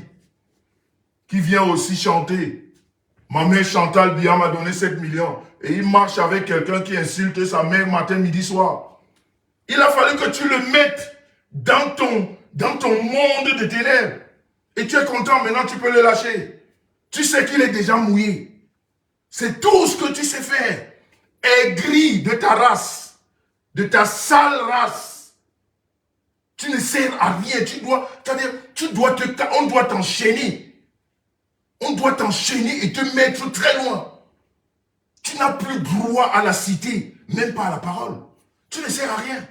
qui vient aussi chanter. Ma mère Chantal Biya m'a donné 7 millions. Et il marche avec quelqu'un qui insulte sa mère matin, midi, soir. Il a fallu que tu le mettes dans ton monde de ténèbres. Et tu es content, maintenant tu peux le lâcher. Tu sais qu'il est déjà mouillé. C'est tout ce que tu sais faire. Aigri de ta race, de ta sale race. Tu ne sers à rien. On doit t'enchaîner. On doit t'enchaîner et te mettre très loin. Tu n'as plus droit à la cité, même pas à la parole. Tu ne sers à rien.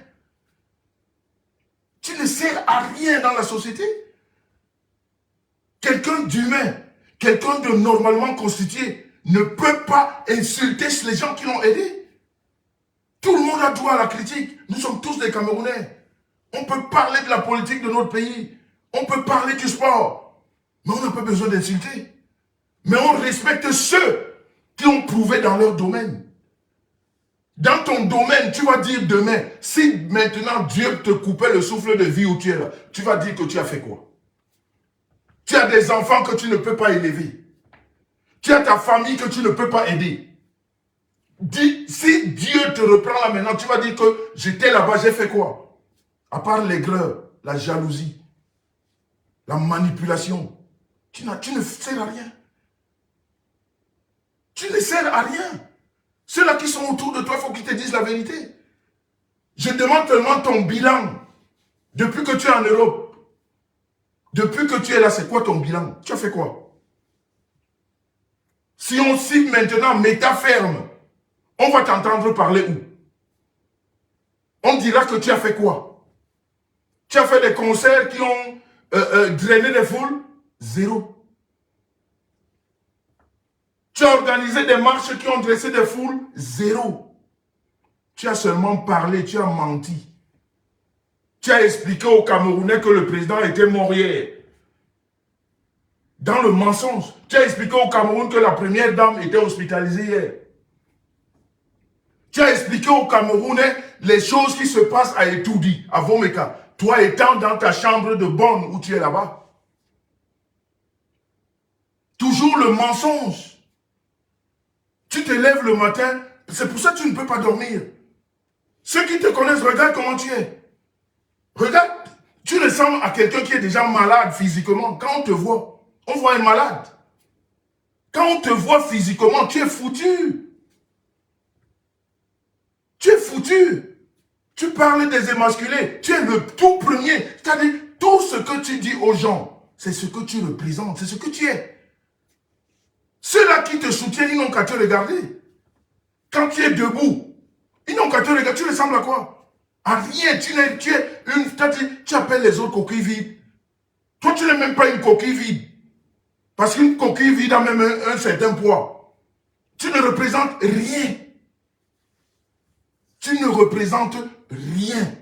Tu ne sers à rien dans la société. Quelqu'un d'humain, quelqu'un de normalement constitué, ne peut pas insulter les gens qui l'ont aidé. Tout le monde a droit à la critique. Nous sommes tous des Camerounais. On peut parler de la politique de notre pays. On peut parler du sport. Mais on n'a pas besoin d'insulter. Mais on respecte ceux qui ont prouvé dans leur domaine. Dans ton domaine, tu vas dire demain, si maintenant Dieu te coupait le souffle de vie où tu es là, tu vas dire que tu as fait quoi? Tu as des enfants que tu ne peux pas élever. Tu as ta famille que tu ne peux pas aider. Si Dieu te reprend là maintenant, tu vas dire que j'étais là-bas, j'ai fait quoi? À part l'aigreur, la jalousie, la manipulation, tu ne sers à rien. Tu ne sers à rien. Ceux-là qui sont autour de toi, il faut qu'ils te disent la vérité. Je demande tellement ton bilan. Depuis que tu es en Europe, depuis que tu es là, c'est quoi ton bilan? Tu as fait quoi? Si on cite maintenant Méta Ferme, on va t'entendre parler où? On dira que tu as fait quoi? Tu as fait des concerts qui ont drainé des foules? Zéro. Tu as organisé des marches qui ont dressé des foules? Zéro. Tu as seulement parlé, tu as menti. Tu as expliqué aux Camerounais que le président était mort hier. Dans le mensonge. Tu as expliqué au Cameroun que la première dame était hospitalisée hier. Tu as expliqué aux Camerounais les choses qui se passent à Etoudi, à Vomeka. Toi étant dans ta chambre de bonne où tu es là-bas. Toujours le mensonge. Tu te lèves le matin, c'est pour ça que tu ne peux pas dormir. Ceux qui te connaissent, regarde comment tu es. Regarde, tu ressembles à quelqu'un qui est déjà malade physiquement. Quand on te voit, on voit un malade. Quand on te voit physiquement, tu es foutu. Tu es foutu. Tu parles des émasculés. Tu es le tout premier. C'est-à-dire, tout ce que tu dis aux gens, c'est ce que tu représentes, c'est ce que tu es. Ceux-là qui te soutiennent, ils n'ont qu'à te regarder. Quand tu es debout, ils n'ont qu'à te regarder. Tu ressembles à quoi? À rien. Tu appelles les autres coquilles vides. Toi, tu n'es même pas une coquille vide. Parce qu'une coquille vide a même un certain poids. Tu ne représentes rien. Tu ne représentes rien.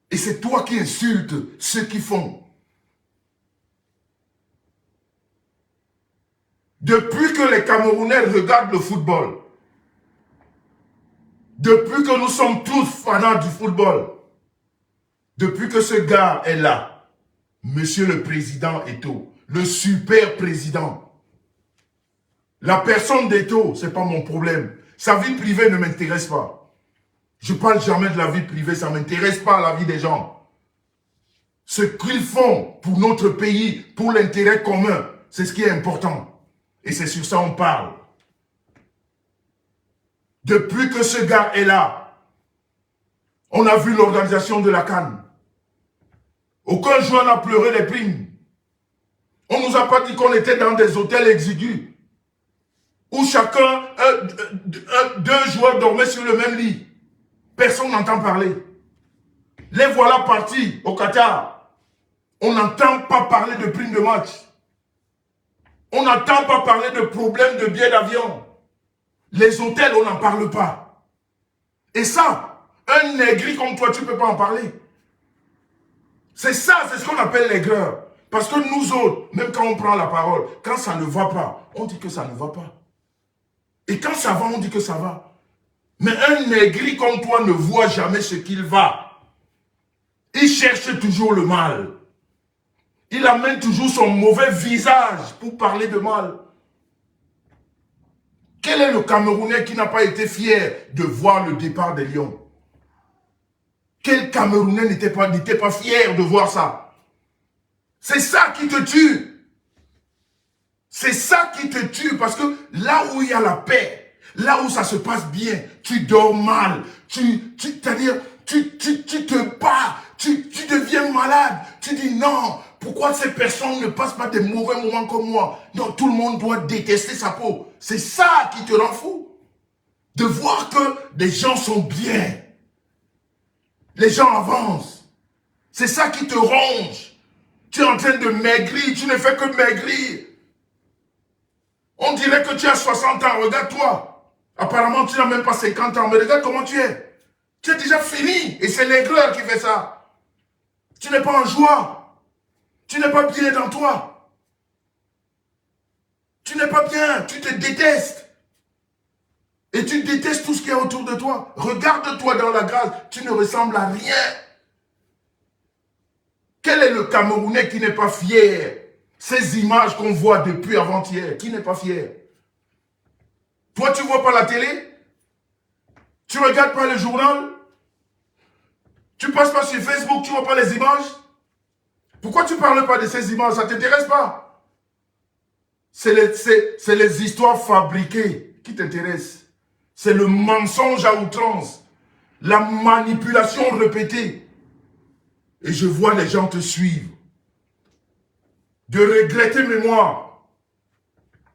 Et c'est toi qui insultes ceux qui font. Depuis que les Camerounais regardent le football, depuis que nous sommes tous fanats du football, depuis que ce gars est là, Monsieur le Président Eto'o, le super président, la personne d'Eto'o, ce n'est pas mon problème. Sa vie privée ne m'intéresse pas. Je ne parle jamais de la vie privée, ça ne m'intéresse pas la vie des gens. Ce qu'ils font pour notre pays, pour l'intérêt commun, c'est ce qui est important. Et c'est sur ça qu'on parle. Depuis que ce gars est là, on a vu l'organisation de la CAN. Aucun joueur n'a pleuré les primes. On ne nous a pas dit qu'on était dans des hôtels exigus, où chacun, deux joueurs dormaient sur le même lit. Personne n'entend parler. Les voilà partis au Qatar. On n'entend pas parler de primes de match. On n'entend pas parler de problèmes de billets d'avion. Les hôtels, on n'en parle pas. Et ça, un négri comme toi, tu ne peux pas en parler. C'est ça, c'est ce qu'on appelle l'aigreur. Parce que nous autres, même quand on prend la parole, quand ça ne va pas, on dit que ça ne va pas. Et quand ça va, on dit que ça va. Mais un négri comme toi ne voit jamais ce qu'il va. Il cherche toujours le mal. Il amène toujours son mauvais visage pour parler de mal. Quel est le Camerounais qui n'a pas été fier de voir le départ des Lions? Quel Camerounais n'était pas fier de voir ça? C'est ça qui te tue. C'est ça qui te tue parce que là où il y a la paix, là où ça se passe bien, tu dors mal, c'est-à-dire, tu te bats, tu deviens malade, tu dis non, pourquoi ces personnes ne passent pas des mauvais moments comme moi? Donc tout le monde doit détester sa peau. C'est ça qui te rend fou. De voir que les gens sont bien. Les gens avancent. C'est ça qui te ronge. Tu es en train de maigrir, tu ne fais que maigrir. On dirait que tu as 60 ans, regarde-toi. Apparemment, tu n'as même pas 50 ans, mais regarde comment tu es. Tu es déjà fini, et c'est l'aigreur qui fait ça. Tu n'es pas en joie. Tu n'es pas bien dans toi. Tu n'es pas bien, tu te détestes. Et tu détestes tout ce qui est autour de toi. Regarde-toi dans la grâce, tu ne ressembles à rien. Quel est le Camerounais qui n'est pas fier? Ces images qu'on voit depuis avant-hier, qui n'est pas fier? Toi, tu ne vois pas la télé? Tu ne regardes pas le journal? Tu ne passes pas sur Facebook, tu ne vois pas les images? Pourquoi tu ne parles pas de ces images? Ça ne t'intéresse pas? C'est les histoires fabriquées qui t'intéressent. C'est le mensonge à outrance. La manipulation répétée. Et je vois les gens te suivre. De regretter mémoire.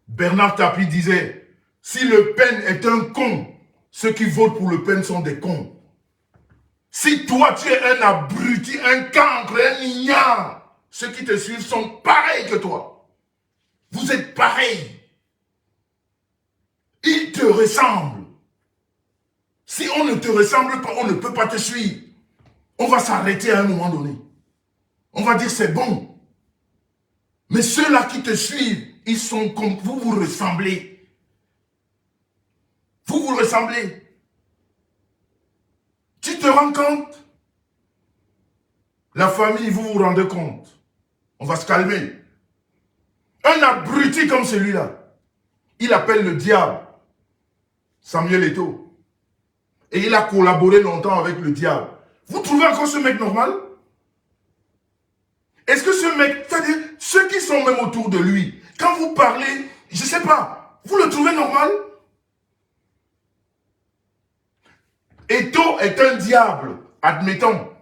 Bernard Tapie disait, si Le Pen est un con, ceux qui votent pour Le Pen sont des cons. Si toi tu es un abruti, un cancre, un ignare, ceux qui te suivent sont pareils que toi. Vous êtes pareils. Ils te ressemblent. Si on ne te ressemble pas, on ne peut pas te suivre. On va s'arrêter à un moment donné. On va dire c'est bon. Mais ceux-là qui te suivent, ils sont comme vous, vous ressemblez. Vous vous ressemblez. Tu te rends compte? La famille, vous vous rendez compte? On va se calmer. Un abruti comme celui-là, il appelle le diable Samuel Eto'o. Et il a collaboré longtemps avec le diable. Vous trouvez encore ce mec normal? Est-ce que ce mec, c'est-à-dire ceux qui sont même autour de lui, quand vous parlez, je ne sais pas, vous le trouvez normal? Eto'o est un diable, admettons.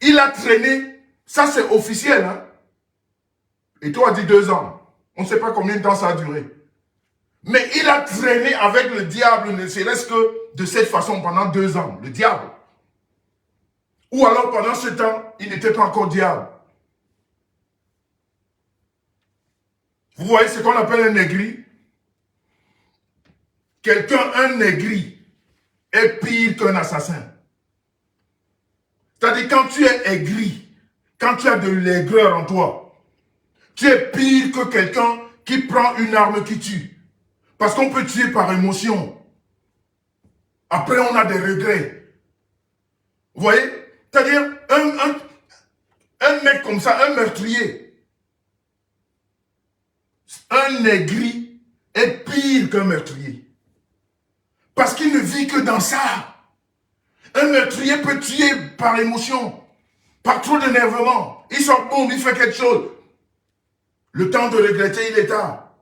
Il a traîné, ça c'est officiel, hein? Eto'o a dit 2 ans. On ne sait pas combien de temps ça a duré. Mais il a traîné avec le diable, ne serait-ce que de cette façon pendant 2 ans, le diable. Ou alors pendant ce temps, il n'était pas encore diable. Vous voyez ce qu'on appelle un négri? Un négri, est pire qu'un assassin. C'est-à-dire quand tu es aigri, quand tu as de l'aigreur en toi, tu es pire que quelqu'un qui prend une arme qui tue. Parce qu'on peut tuer par émotion. Après, on a des regrets. Vous voyez? C'est-à-dire, un mec comme ça, un meurtrier, un négri est pire qu'un meurtrier. Parce qu'il ne vit que dans ça. Un meurtrier peut tuer par émotion, par trop d'énervement. Il sort, boum, il fait quelque chose. Le temps de regretter, il est tard.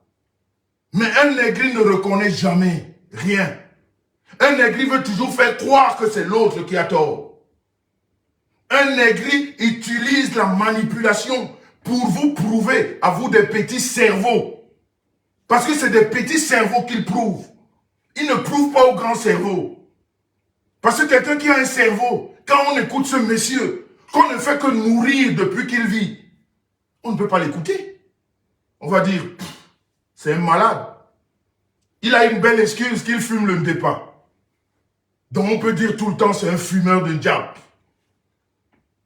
Mais un négri ne reconnaît jamais rien. Un négri veut toujours faire croire que c'est l'autre qui a tort. Un négri utilise la manipulation pour vous prouver à vous des petits cerveaux. Parce que c'est des petits cerveaux qu'il prouve. Il ne prouve pas au grand cerveau. Parce que quelqu'un qui a un cerveau, quand on écoute ce monsieur, qu'on ne fait que nourrir depuis qu'il vit, on ne peut pas l'écouter. On va dire, c'est un malade. Il a une belle excuse qu'il fume le départ. Donc on peut dire tout le temps, c'est un fumeur de diable.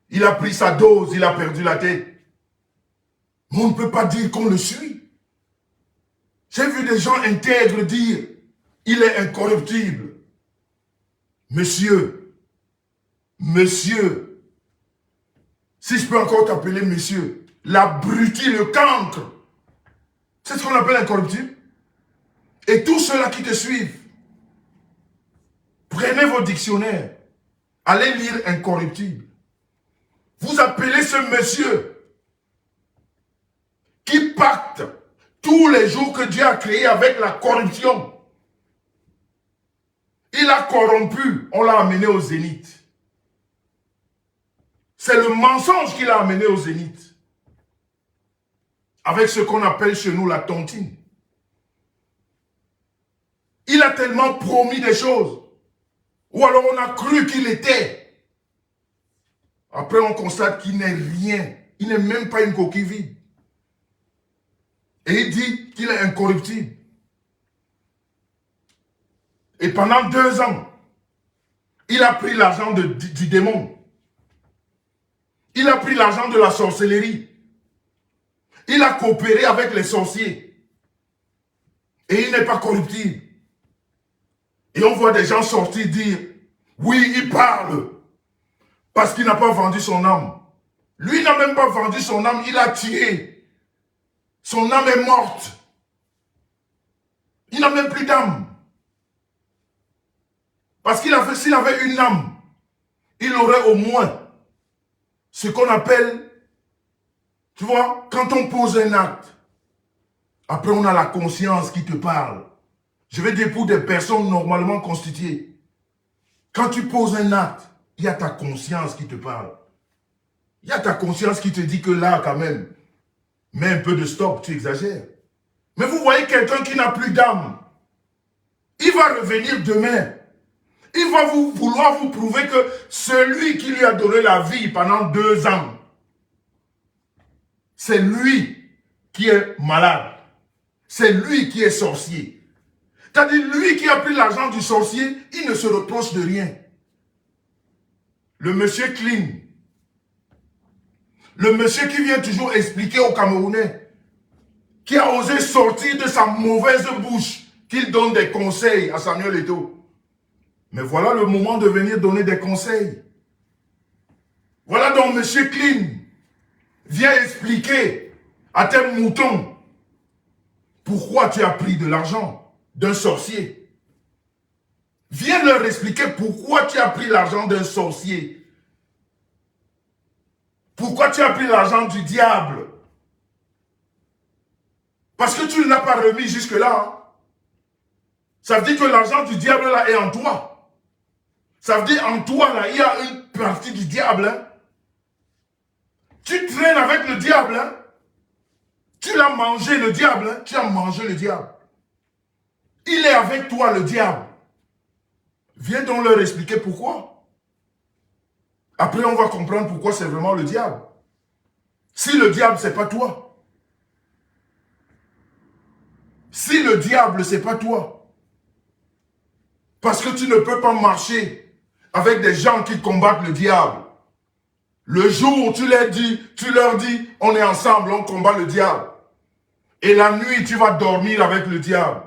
Il a pris sa dose, il a perdu la tête. Mais on ne peut pas dire qu'on le suit. J'ai vu des gens intègres dire, il est incorruptible. Monsieur, si je peux encore t'appeler monsieur, l'abruti, le cancre, c'est ce qu'on appelle incorruptible. Et tous ceux-là qui te suivent, prenez vos dictionnaires, allez lire incorruptible. Vous appelez ce monsieur qui pacte tous les jours que Dieu a créé avec la corruption. Il a corrompu, on l'a amené au zénith. C'est le mensonge qui l'a amené au zénith. Avec ce qu'on appelle chez nous la tontine. Il a tellement promis des choses. Ou alors on a cru qu'il était. Après on constate qu'il n'est rien. Il n'est même pas une coquille vide. Et il dit qu'il est incorruptible. Et pendant 2 ans, il a pris l'argent du démon. Il a pris l'argent de la sorcellerie. Il a coopéré avec les sorciers. Et il n'est pas corruptible. Et on voit des gens sortir dire, oui, il parle. Parce qu'il n'a pas vendu son âme. Lui n'a même pas vendu son âme, il a tiré. Son âme est morte. Il n'a même plus d'âme. Parce qu'il avait, s'il avait une âme, il aurait au moins ce qu'on appelle, tu vois, quand on pose un acte, après on a la conscience qui te parle. Je vais dire pour des personnes normalement constituées. Quand tu poses un acte, il y a ta conscience qui te parle. Il y a ta conscience qui te dit que là, quand même, mets un peu de stop, tu exagères. Mais vous voyez quelqu'un qui n'a plus d'âme. Il va revenir demain. Il va vouloir vous prouver que celui qui lui a donné la vie pendant 2 ans, c'est lui qui est malade. C'est lui qui est sorcier. C'est-à-dire, lui qui a pris l'argent du sorcier, il ne se reproche de rien. Le monsieur clean. Le monsieur qui vient toujours expliquer aux Camerounais, qui a osé sortir de sa mauvaise bouche, qu'il donne des conseils à Samuel Eto'o. Mais voilà le moment de venir donner des conseils. Voilà donc monsieur clean. Viens expliquer à tes moutons pourquoi tu as pris de l'argent d'un sorcier. Viens leur expliquer pourquoi tu as pris l'argent d'un sorcier. Pourquoi tu as pris l'argent du diable. Parce que tu ne l'as pas remis jusque-là. Hein? Ça veut dire que l'argent du diable là est en toi. Ça veut dire en toi là, il y a une partie du diable. Hein? Tu traînes avec le diable. Hein? Tu l'as mangé le diable. Hein? Tu as mangé le diable. Il est avec toi le diable. Viens donc leur expliquer pourquoi. Après on va comprendre pourquoi c'est vraiment le diable. Si le diable c'est pas toi. Si le diable c'est pas toi. Parce que tu ne peux pas marcher avec des gens qui combattent le diable. Le jour où tu leur dis, on est ensemble, on combat le diable. Et la nuit, tu vas dormir avec le diable.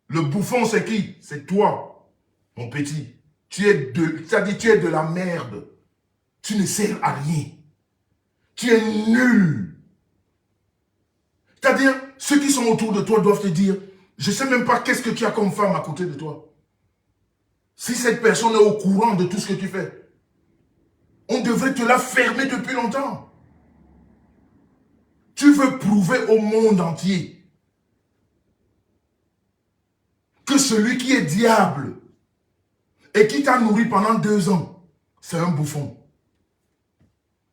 Le bouffon, c'est qui? C'est toi, mon petit. Tu es de la merde. Tu ne sers à rien. Tu es nul. C'est-à-dire, ceux qui sont autour de toi doivent te dire, je ne sais même pas qu'est-ce que tu as comme femme à côté de toi. Si cette personne est au courant de tout ce que tu fais, on devrait te la fermer depuis longtemps. Tu veux prouver au monde entier que celui qui est diable et qui t'a nourri pendant 2 ans, c'est un bouffon.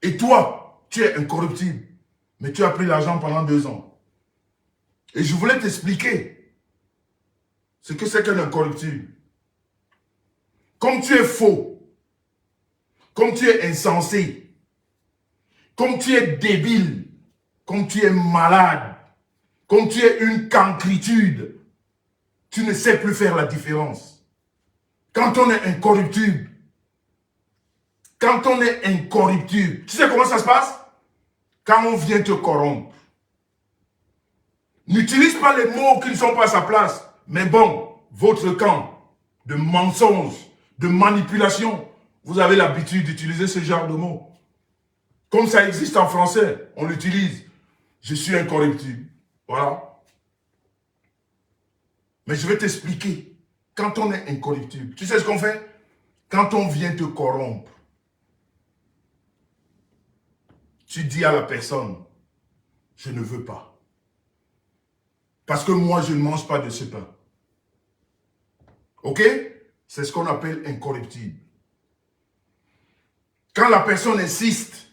Et toi, tu es incorruptible, mais tu as pris l'argent pendant 2 ans. Et je voulais t'expliquer ce que c'est qu'un incorruptible. Comme tu es faux, comme tu es insensé, comme tu es débile, comme tu es malade, comme tu es une cancritude, tu ne sais plus faire la différence. Quand on est incorruptible, tu sais comment ça se passe? Quand on vient te corrompre. N'utilise pas les mots qui ne sont pas à sa place. Mais bon, votre camp de mensonges, de manipulation, vous avez l'habitude d'utiliser ce genre de mots. Comme ça existe en français, on l'utilise. Je suis incorruptible. Voilà. Mais je vais t'expliquer. Quand on est incorruptible, tu sais ce qu'on fait? Quand on vient te corrompre, tu dis à la personne, je ne veux pas. Parce que moi, je ne mange pas de ce pain. Ok? C'est ce qu'on appelle incorruptible. Quand la personne insiste,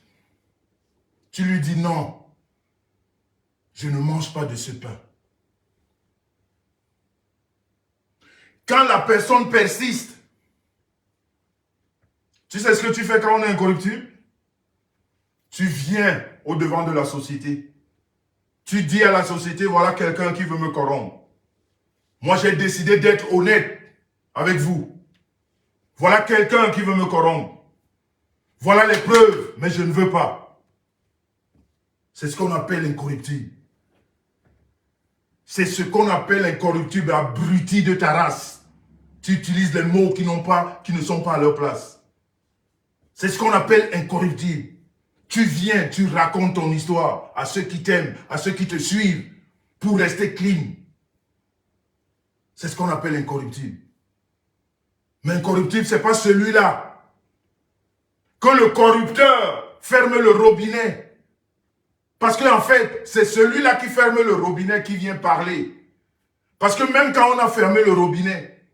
tu lui dis non, je ne mange pas de ce pain. Quand la personne persiste, tu sais ce que tu fais quand on est incorruptible? Tu viens au devant de la société. Tu dis à la société, voilà quelqu'un qui veut me corrompre. Moi, j'ai décidé d'être honnête avec vous. Voilà quelqu'un qui veut me corrompre. Voilà les preuves, mais je ne veux pas. C'est ce qu'on appelle incorruptible. C'est ce qu'on appelle incorruptible, abruti de ta race. Tu utilises les mots qui ne sont pas à leur place. C'est ce qu'on appelle incorruptible. Tu viens, tu racontes ton histoire à ceux qui t'aiment, à ceux qui te suivent, pour rester clean. C'est ce qu'on appelle incorruptible. Mais incorruptible, ce n'est pas celui-là. Que le corrupteur ferme le robinet. Parce qu'en fait, c'est celui-là qui ferme le robinet qui vient parler. Parce que même quand on a fermé le robinet,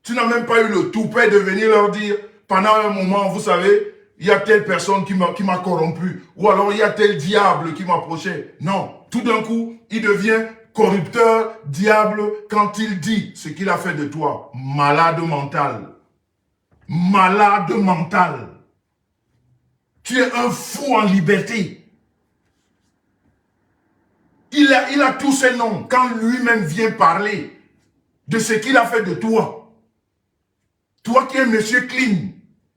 tu n'as même pas eu le toupet de venir leur dire, pendant un moment, vous savez, il y a telle personne qui m'a corrompu. Ou alors il y a tel diable qui m'approchait. Non, tout d'un coup, il devient corrupteur, diable, quand il dit ce qu'il a fait de toi. Malade mental. Malade mental. Tu es un fou en liberté. Il a tous ces noms quand lui-même vient parler de ce qu'il a fait de toi. Toi qui es monsieur clean,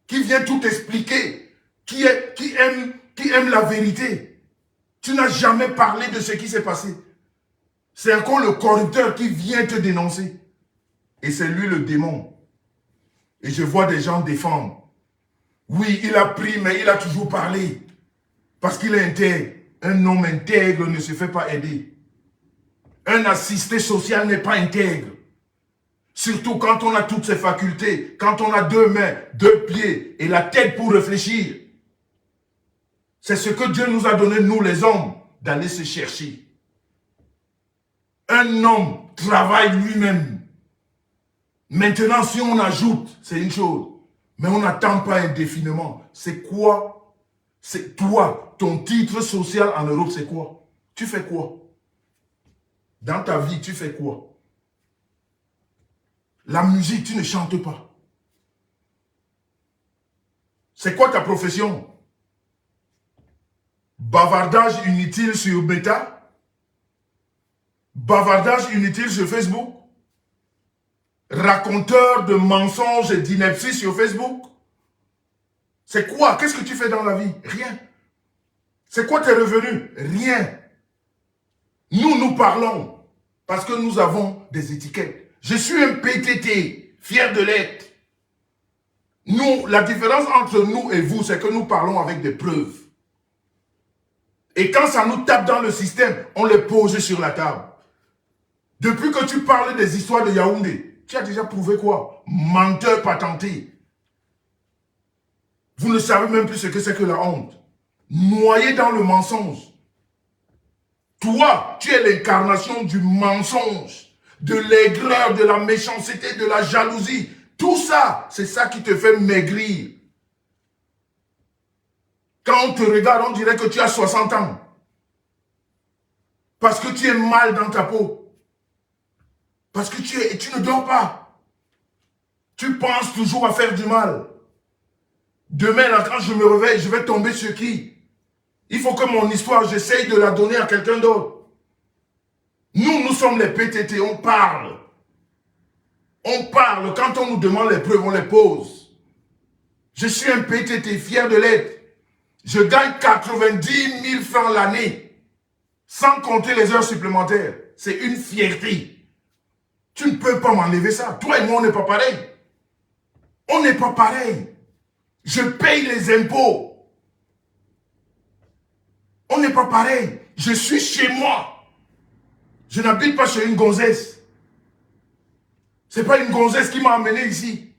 qui vient tout expliquer, qui aime la vérité. Tu n'as jamais parlé de ce qui s'est passé. C'est encore le corrupteur qui vient te dénoncer. Et c'est lui le démon. Et je vois des gens défendre. Oui, il a pris, mais il a toujours parlé. Parce qu'il est intègre. Un homme intègre ne se fait pas aider. Un assisté social n'est pas intègre. Surtout quand on a toutes ses facultés, quand on a 2 mains, 2 pieds et la tête pour réfléchir. C'est ce que Dieu nous a donné, nous les hommes, d'aller se chercher. Un homme travaille lui-même. Maintenant, si on ajoute, c'est une chose. Mais on n'attend pas indéfiniment. C'est quoi? C'est toi, ton titre social en Europe, c'est quoi? Tu fais quoi? Dans ta vie, tu fais quoi? La musique, tu ne chantes pas. C'est quoi ta profession? Bavardage inutile sur Meta? Bavardage inutile sur Facebook? Raconteur de mensonges et d'inepties sur Facebook? C'est quoi? Qu'est-ce que tu fais dans la vie? Rien. C'est quoi tes revenus? Rien. Nous parlons parce que nous avons des étiquettes. Je suis un PTT, fier de l'être. Nous, la différence entre nous et vous, c'est que nous parlons avec des preuves. Et quand ça nous tape dans le système, on les pose sur la table. Depuis que tu parles des histoires de Yaoundé, tu as déjà prouvé quoi? Menteur patenté. Vous ne savez même plus ce que c'est que la honte. Noyé dans le mensonge. Toi, tu es l'incarnation du mensonge, de l'aigreur, de la méchanceté, de la jalousie. Tout ça, c'est ça qui te fait maigrir. Quand on te regarde, on dirait que tu as 60 ans. Parce que tu es mal dans ta peau. Parce que tu ne dors pas. Tu penses toujours à faire du mal. Demain, là, quand je me réveille, je vais tomber sur qui? Il faut que mon histoire, j'essaye de la donner à quelqu'un d'autre. Nous sommes les PTT, on parle. On parle. Quand on nous demande les preuves, on les pose. Je suis un PTT, fier de l'être. Je gagne 90 000 francs l'année, sans compter les heures supplémentaires. C'est une fierté. Tu ne peux pas m'enlever ça. Toi et moi, on n'est pas pareil. On n'est pas pareil. Je paye les impôts. On n'est pas pareil. Je suis chez moi. Je n'habite pas chez une gonzesse. Ce n'est pas une gonzesse qui m'a amené ici.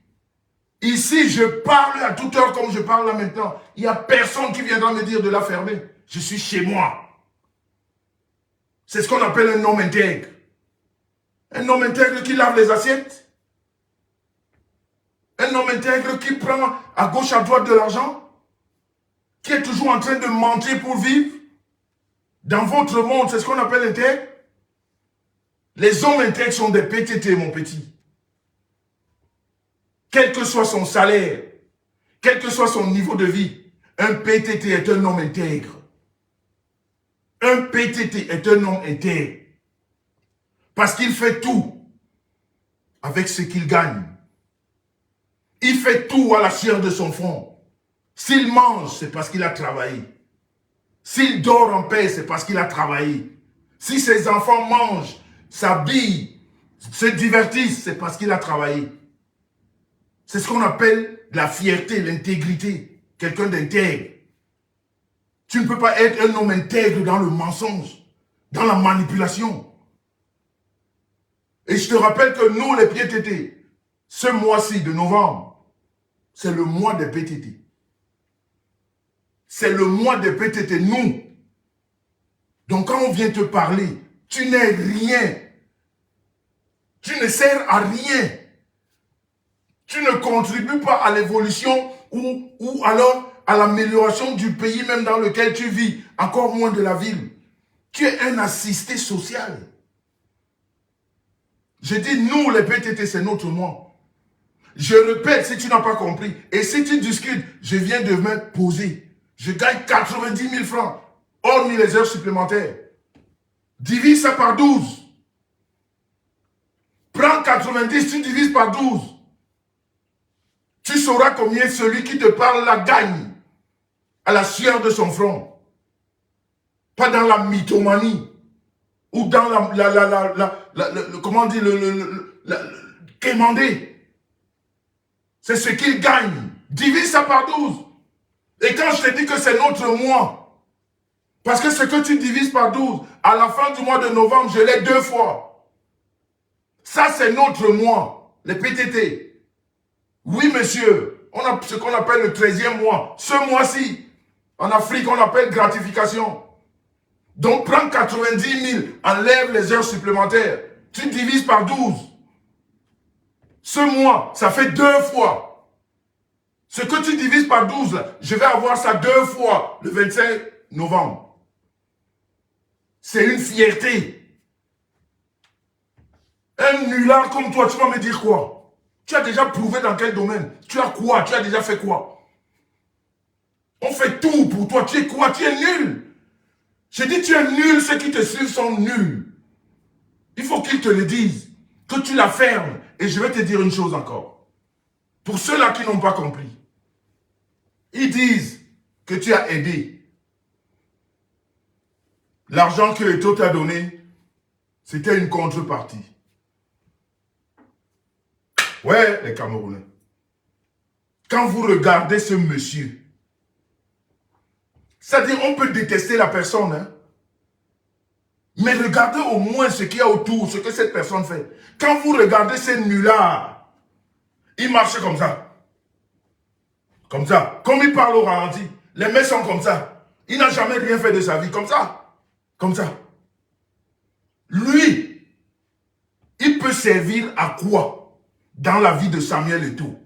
Ici, je parle à toute heure comme je parle là maintenant. Il n'y a personne qui viendra me dire de la fermer. Je suis chez moi. C'est ce qu'on appelle un homme intègre. Un homme intègre qui lave les assiettes. Un homme intègre qui prend à gauche, à droite de l'argent. Qui est toujours en train de mentir pour vivre. Dans votre monde, c'est ce qu'on appelle intègre. Les hommes intègres sont des PTT, mon petit. Quel que soit son salaire, quel que soit son niveau de vie, un PTT est un homme intègre. Un PTT est un homme intègre. Parce qu'il fait tout avec ce qu'il gagne. Il fait tout à la chair de son front. S'il mange, c'est parce qu'il a travaillé. S'il dort en paix, c'est parce qu'il a travaillé. Si ses enfants mangent, s'habillent, se divertissent, c'est parce qu'il a travaillé. C'est ce qu'on appelle la fierté, l'intégrité. Quelqu'un d'intègre. Tu ne peux pas être un homme intègre dans le mensonge, dans la manipulation. Et je te rappelle que nous, les PTT, ce mois-ci de novembre, c'est le mois des PTT. C'est le mois des PTT, nous. Donc quand on vient te parler, tu n'es rien. Tu ne sers à rien. Tu ne contribues pas à l'évolution ou alors à l'amélioration du pays même dans lequel tu vis, encore moins de la ville. Tu es un assisté social. Je dis nous les PTT, c'est notre moi. Je répète si tu n'as pas compris. Et si tu discutes, je viens de me poser. Je gagne 90 000 francs, hormis les heures supplémentaires. Divise ça par 12. Prends 90, tu divises par 12. Tu sauras combien celui qui te parle la gagne à la sueur de son front. Pas dans la mythomanie ou dans comment on dit, quémander. C'est ce qu'il gagne. Divise ça par 12. Et quand je te dis que c'est notre mois, parce que ce que tu divises par 12, à la fin du mois de novembre, je l'ai 2 fois. Ça, c'est notre mois, les PTT. Oui, monsieur, on a ce qu'on appelle le 13e mois. Ce mois-ci, en Afrique, on appelle gratification. Donc, prends 90 000, enlève les heures supplémentaires. Tu divises par 12. Ce mois, ça fait 2 fois. Ce que tu divises par 12, là, je vais avoir ça 2 fois le 25 novembre. C'est une fierté. Un nulard comme toi, tu vas me dire quoi? Tu as déjà prouvé dans quel domaine? Tu as quoi? Tu as déjà fait quoi? On fait tout pour toi. Tu es quoi? Tu es nul. Je dis tu es nul, ceux qui te suivent sont nuls. Il faut qu'ils te le disent. Que tu la fermes. Et je vais te dire une chose encore. Pour ceux-là qui n'ont pas compris. Ils disent que tu as aidé. L'argent que Eto'o t'a donné, c'était une contrepartie. Ouais, les Camerounais. Quand vous regardez ce monsieur, c'est-à-dire on peut détester la personne, hein, mais regardez au moins ce qu'il y a autour, ce que cette personne fait. Quand vous regardez ces nullards, il marche comme ça. Comme ça. Comme il parle au ralenti. Les mains sont comme ça. Il n'a jamais rien fait de sa vie. Comme ça. Comme ça. Lui, il peut servir à quoi? Dans la vie de Samuel Eto'o.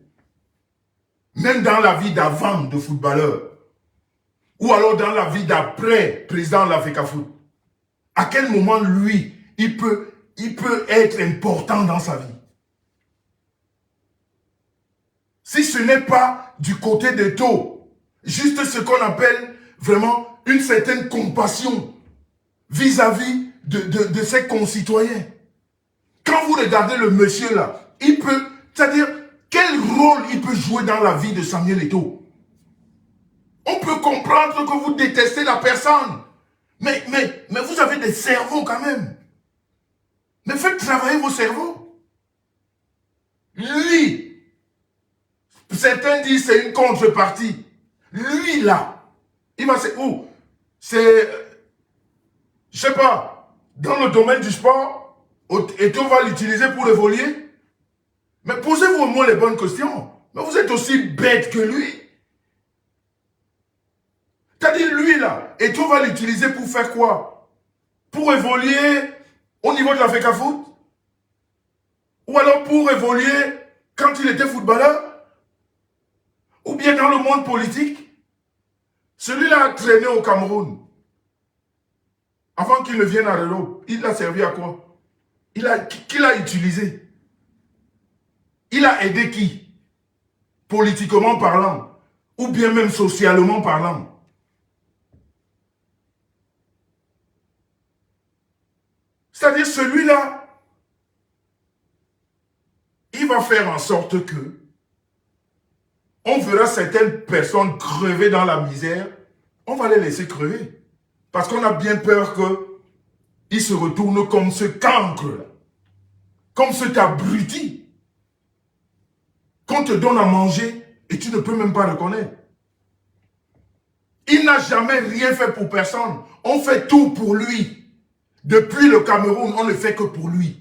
Même dans la vie d'avant de footballeur. Ou alors dans la vie d'après président de l'Africafoot. À quel moment, lui, il peut être important dans sa vie? Si ce n'est pas du côté d'Eto'o, juste ce qu'on appelle vraiment une certaine compassion vis-à-vis de ses concitoyens. Quand vous regardez le monsieur là, il peut, c'est-à-dire, quel rôle il peut jouer dans la vie de Samuel Eto'o? On peut comprendre que vous détestez la personne. Mais vous avez des cerveaux quand même. Mais faites travailler vos cerveaux. Lui, certains disent c'est une contrepartie. Lui là, il va c'est où? C'est, je sais pas, dans le domaine du sport, Eto'o va l'utiliser pour évoluer. Mais posez-vous au moins les bonnes questions. Mais vous êtes aussi bête que lui. C'est-à-dire lui là, Eto'o va l'utiliser pour faire quoi? Pour évoluer au niveau de la FECAFOOT? Ou alors pour évoluer quand il était footballeur? Ou bien dans le monde politique? Celui-là a traîné au Cameroun. Avant qu'il ne vienne à Renault, il a servi à quoi? Qui l'a utilisé? Il a aidé qui? Politiquement parlant, ou bien même socialement parlant. C'est-à-dire celui-là, il va faire en sorte que on verra certaines personnes crever dans la misère, on va les laisser crever. Parce qu'on a bien peur qu'ils se retournent comme ce cancre-là, comme cet abruti, qu'on te donne à manger et tu ne peux même pas reconnaître. Il n'a jamais rien fait pour personne. On fait tout pour lui. Depuis le Cameroun, on ne fait que pour lui.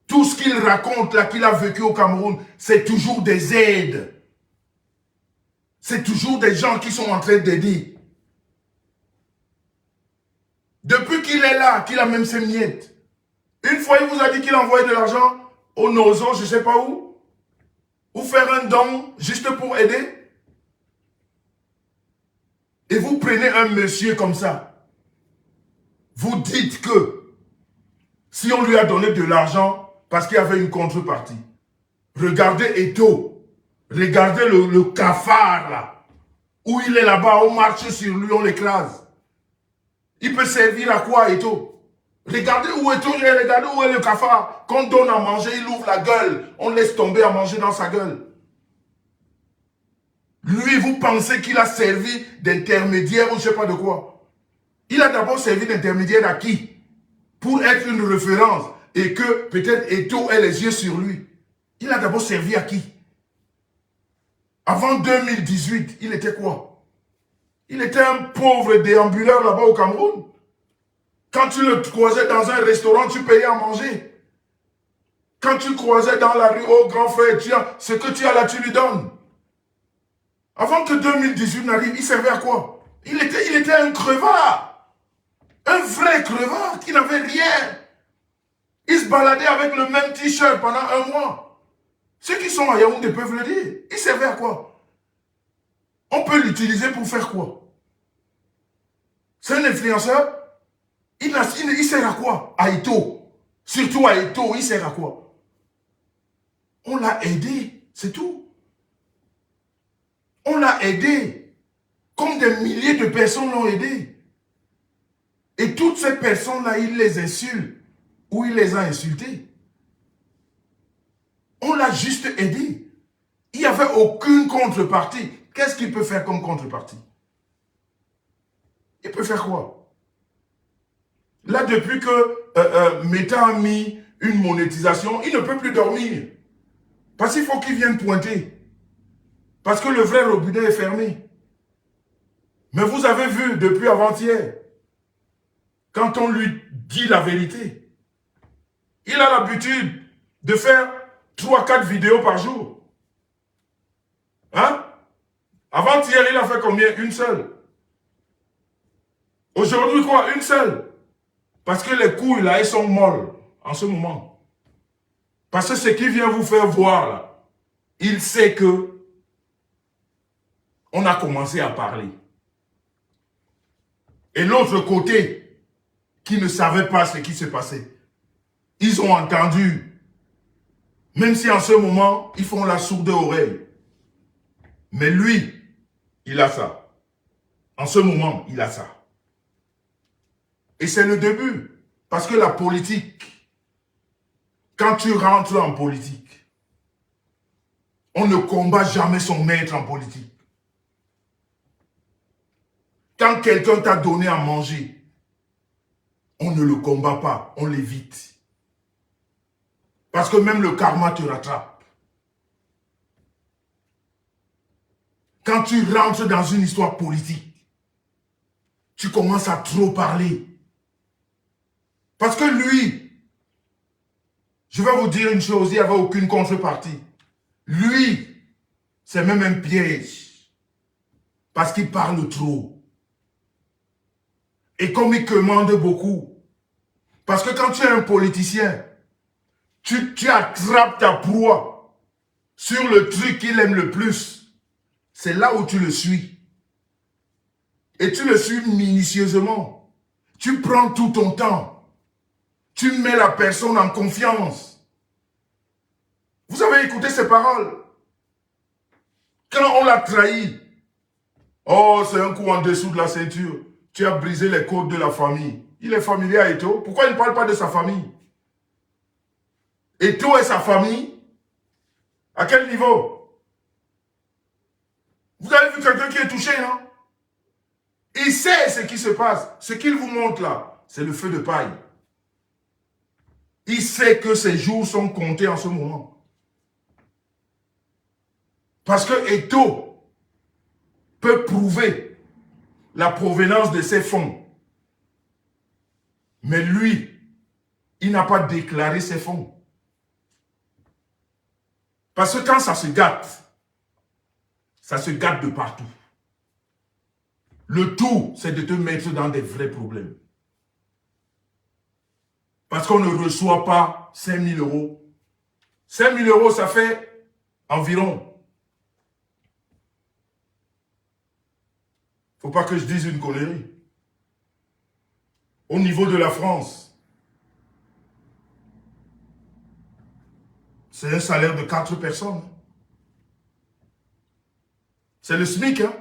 Tout ce qu'il raconte là, qu'il a vécu au Cameroun, c'est toujours des aides. C'est toujours des gens qui sont en train d'aider. Depuis qu'il est là, qu'il a même ses miettes. Une fois, il vous a dit qu'il envoyait de l'argent au Nozo, je ne sais pas où. Ou faire un don juste pour aider. Et vous prenez un monsieur comme ça. Vous dites que si on lui a donné de l'argent parce qu'il y avait une contrepartie. Regardez Eto'o. Regardez le cafard là. Où il est là-bas, on marche sur lui, on l'écrase. Il peut servir à quoi Eto'o? Regardez où Eto'o est, regardez où est le cafard. Quand on donne à manger, il ouvre la gueule. On laisse tomber à manger dans sa gueule. Lui, vous pensez qu'il a servi d'intermédiaire ou je ne sais pas de quoi? Il a d'abord servi d'intermédiaire à qui? Pour être une référence et que peut-être Eto'o ait les yeux sur lui. Il a d'abord servi à qui? Avant 2018, il était quoi? Il était un pauvre déambuleur là-bas au Cameroun. Quand tu le croisais dans un restaurant, tu payais à manger. Quand tu le croisais dans la rue, oh grand frère, ce que tu as là, tu lui donnes. Avant que 2018 n'arrive, il servait à quoi? Il était un crevard. Un vrai crevard qui n'avait rien. Il se baladait avec le même t-shirt pendant un mois. Ceux qui sont à Yaoundé peuvent le dire. Il servait à quoi? On peut l'utiliser pour faire quoi? C'est un influenceur. Il sert à quoi? À Eto'o. Surtout à Eto'o, il sert à quoi? On l'a aidé, c'est tout. On l'a aidé. Comme des milliers de personnes l'ont aidé. Et toutes ces personnes-là, il les insulte. Ou il les a insultés. On l'a juste aidé. Il n'y avait aucune contrepartie. Qu'est-ce qu'il peut faire comme contrepartie? Il peut faire quoi? Là, depuis que Meta a mis une monétisation, il ne peut plus dormir. Parce qu'il faut qu'il vienne pointer. Parce que le vrai robinet est fermé. Mais vous avez vu depuis avant-hier, quand on lui dit la vérité, il a l'habitude de faire 3-4 vidéos par jour. Hein? Avant-hier, il a fait combien? Une seule. Aujourd'hui, quoi? Une seule. Parce que les couilles, là, elles sont molles en ce moment. Parce que ce qui vient vous faire voir, là, il sait que on a commencé à parler. Et l'autre côté, qui ne savait pas ce qui se passait, ils ont entendu. Même si en ce moment, ils font la sourde oreille. Mais lui, il a ça. En ce moment, il a ça. Et c'est le début. Parce que la politique, quand tu rentres en politique, on ne combat jamais son maître en politique. Quand quelqu'un t'a donné à manger, on ne le combat pas, on l'évite. Parce que même le karma te rattrape. Quand tu rentres dans une histoire politique, tu commences à trop parler. Parce que lui, je vais vous dire une chose, il n'y avait aucune contrepartie. Lui, c'est même un piège. Parce qu'il parle trop. Et comme il commande beaucoup. Parce que quand tu es un politicien, tu attrapes ta proie sur le truc qu'il aime le plus. C'est là où tu le suis. Et tu le suis minutieusement. Tu prends tout ton temps. Tu mets la personne en confiance. Vous avez écouté ces paroles. Quand on l'a trahi, oh, c'est un coup en dessous de la ceinture. Tu as brisé les côtes de la famille. Il est familier à Eto'o. Pourquoi il ne parle pas de sa famille? Eto'o et sa famille, à quel niveau? Vous avez vu quelqu'un qui est touché, non? Il sait ce qui se passe. Ce qu'il vous montre là, c'est le feu de paille. Il sait que ses jours sont comptés en ce moment. Parce que Eto'o peut prouver la provenance de ses fonds. Mais lui, il n'a pas déclaré ses fonds. Parce que quand ça se gâte de partout. Le tout, c'est de te mettre dans des vrais problèmes. Parce qu'on ne reçoit pas 5 000 euros. 5 000 euros, ça fait environ. Faut pas que je dise une connerie. Au niveau de la France, c'est un salaire de 4 personnes. C'est le SMIC, hein?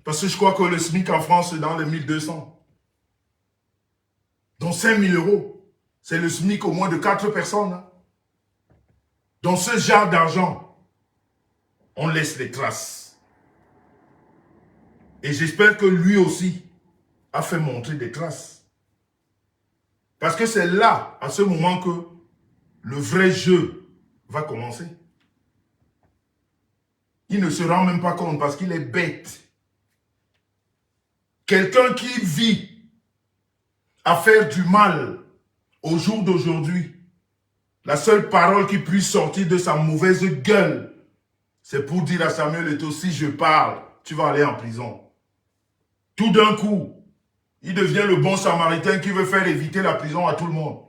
Parce que je crois que le SMIC en France, c'est dans les 1200. Donc 5 000 euros, c'est le SMIC au moins de 4 personnes. Hein? Dans ce genre d'argent, on laisse les traces. Et j'espère que lui aussi a fait montrer des traces. Parce que c'est là, à ce moment, que le vrai jeu va commencer. Il ne se rend même pas compte parce qu'il est bête. Quelqu'un qui vit à faire du mal au jour d'aujourd'hui, la seule parole qui puisse sortir de sa mauvaise gueule, c'est pour dire à Samuel Eto'o, si je parle, tu vas aller en prison. Tout d'un coup, il devient le bon samaritain qui veut faire éviter la prison à tout le monde.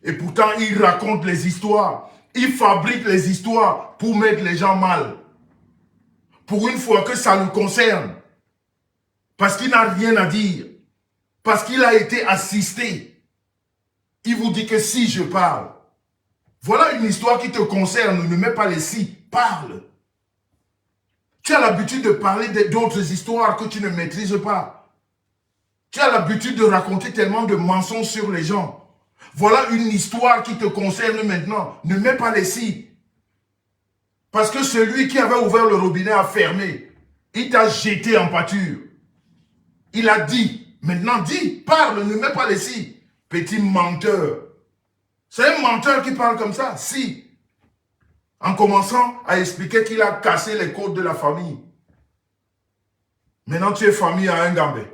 Et pourtant, il raconte les histoires. Il fabrique les histoires pour mettre les gens mal. Pour une fois que ça le concerne. Parce qu'il n'a rien à dire. Parce qu'il a été assisté. Il vous dit que si je parle. Voilà une histoire qui te concerne. Ne mets pas les si. Parle. Tu as l'habitude de parler d'autres histoires que tu ne maîtrises pas. Tu as l'habitude de raconter tellement de mensonges sur les gens. Voilà une histoire qui te concerne maintenant. Ne mets pas les si. Parce que celui qui avait ouvert le robinet a fermé. Il t'a jeté en pâture. Il a dit. Maintenant dis, parle, ne mets pas les si. Petit menteur. C'est un menteur qui parle comme ça. Si. En commençant à expliquer qu'il a cassé les côtes de la famille. Maintenant tu es famille à un Gambé.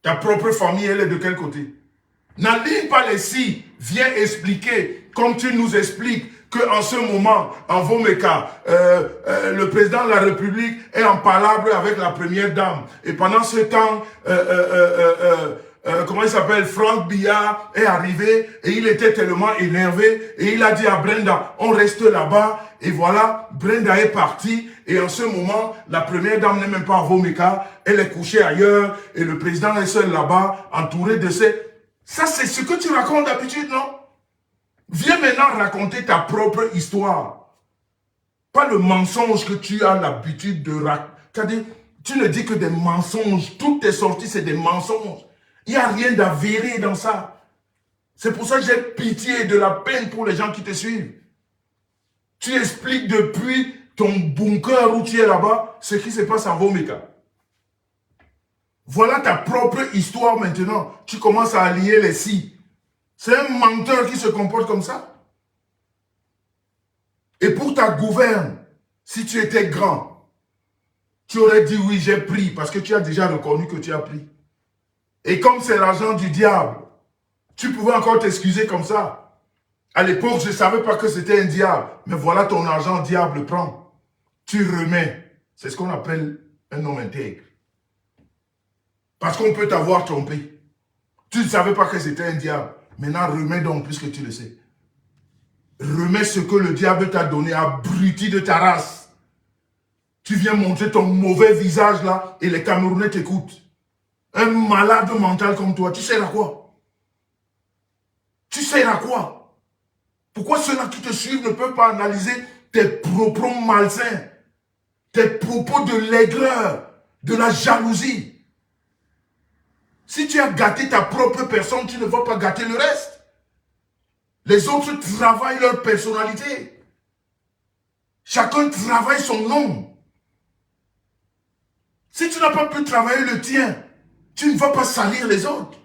Ta propre famille, elle est de quel côté? N'aligne pas les si. Viens expliquer, comme tu nous expliques, qu'en ce moment, en Vomeka, le président de la République est en palabre avec la première dame. Et pendant ce temps, comment il s'appelle, Franck Billard est arrivé et il était tellement énervé et il a dit à Brenda, on reste là-bas. Et voilà, Brenda est partie et en ce moment, la première dame n'est même pas à Vomeka, elle est couchée ailleurs et le président est seul là-bas, entouré de ses... Ça, c'est ce que tu racontes d'habitude, non? Viens maintenant raconter ta propre histoire. Pas le mensonge que tu as l'habitude de raconter. Tu ne dis que des mensonges. Toutes tes sorties, c'est des mensonges. Il n'y a rien d'avéré dans ça. C'est pour ça que j'ai pitié et de la peine pour les gens qui te suivent. Tu expliques depuis ton bunker où tu es là-bas ce qui se passe en Vomeka. Voilà ta propre histoire maintenant. Tu commences à allier les si. C'est un menteur qui se comporte comme ça. Et pour ta gouverne, si tu étais grand, tu aurais dit oui, j'ai pris, parce que tu as déjà reconnu que tu as pris. Et comme c'est l'argent du diable, tu pouvais encore t'excuser comme ça. À l'époque, je ne savais pas que c'était un diable. Mais voilà ton argent, diable prend. Tu remets. C'est ce qu'on appelle un homme intègre. Parce qu'on peut t'avoir trompé. Tu ne savais pas que c'était un diable. Maintenant, remets donc, puisque tu le sais. Remets ce que le diable t'a donné, abruti de ta race. Tu viens montrer ton mauvais visage là et les Camerounais t'écoutent. Un malade mental comme toi, tu sers à quoi? Tu sers à quoi? Pourquoi ceux-là qui te suivent ne peuvent pas analyser tes propos malsains, tes propos de l'aigreur, de la jalousie? Si tu as gâté ta propre personne, tu ne vas pas gâter le reste. Les autres travaillent leur personnalité. Chacun travaille son nom. Si tu n'as pas pu travailler le tien, tu ne vas pas salir les autres.